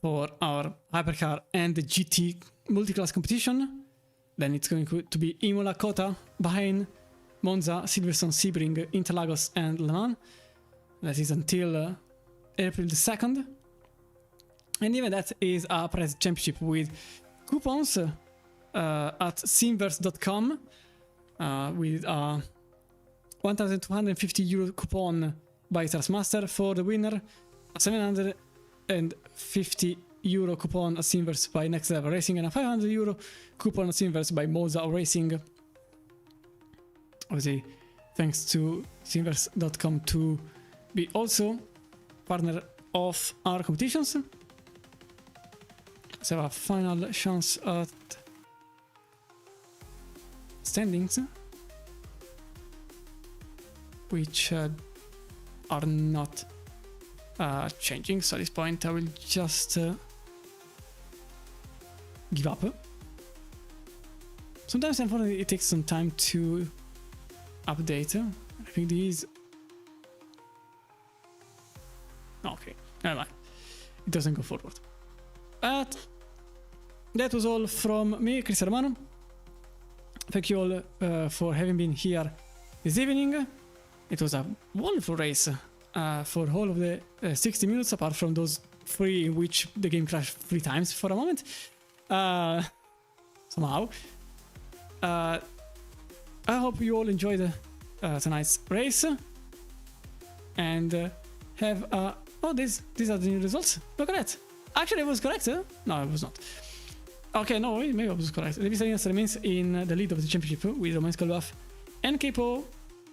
for our hypercar and the GT multi-class competition. Then it's going to be Imola, Kota, Bahrain, Monza, Silverstone, Sebring, Interlagos and Le Mans. That is until April the 2nd. And even that is a prize championship with coupons at simverse.com with a 1,250 euro coupon by Trustmaster for the winner, a 750 euro coupon at Simverse by Next Level Racing, and a 500 euro coupon at Simverse by Moza Racing. Obviously, thanks to simverse.com to be also partner of our competitions. Let's have a final chance at standings, which are not changing. So at this point I will just give up. Sometimes unfortunately it takes some time to update. I think these... Okay, never mind. It doesn't go forward. But that was all from me, Chris Romano. Thank you all for having been here this evening. It was a wonderful race for all of the 60 minutes, apart from those 3 in which the game crashed 3 times for a moment. Somehow. I hope you all enjoyed tonight's race. And have a... Oh, these are the new results. Look at that. Actually, it was correct, huh? No, it was not. Okay, no, maybe I was correct. David Salinas remains in the lead of the championship with Romain Skalbaf and Capo,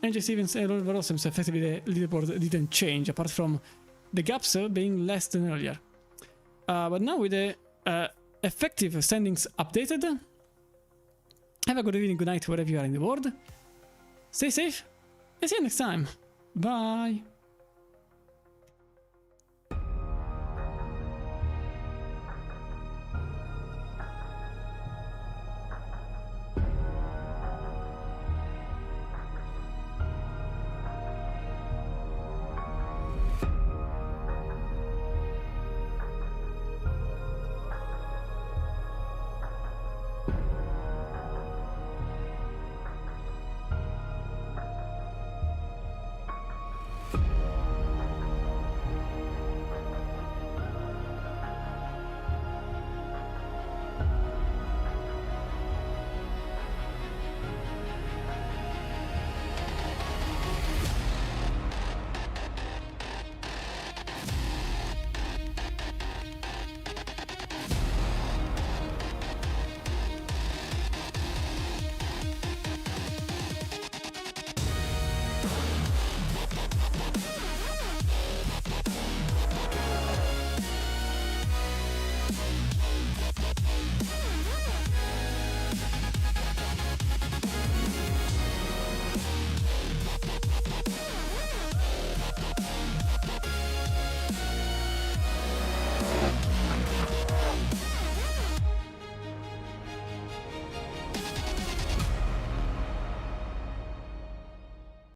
NJ Stevens and Oliver Rossum. So effectively the leaderboard didn't change, apart from the gaps being less than earlier. But now with the effective standings updated, have a good evening, good night, wherever you are in the world. Stay safe, and see you next time. Bye.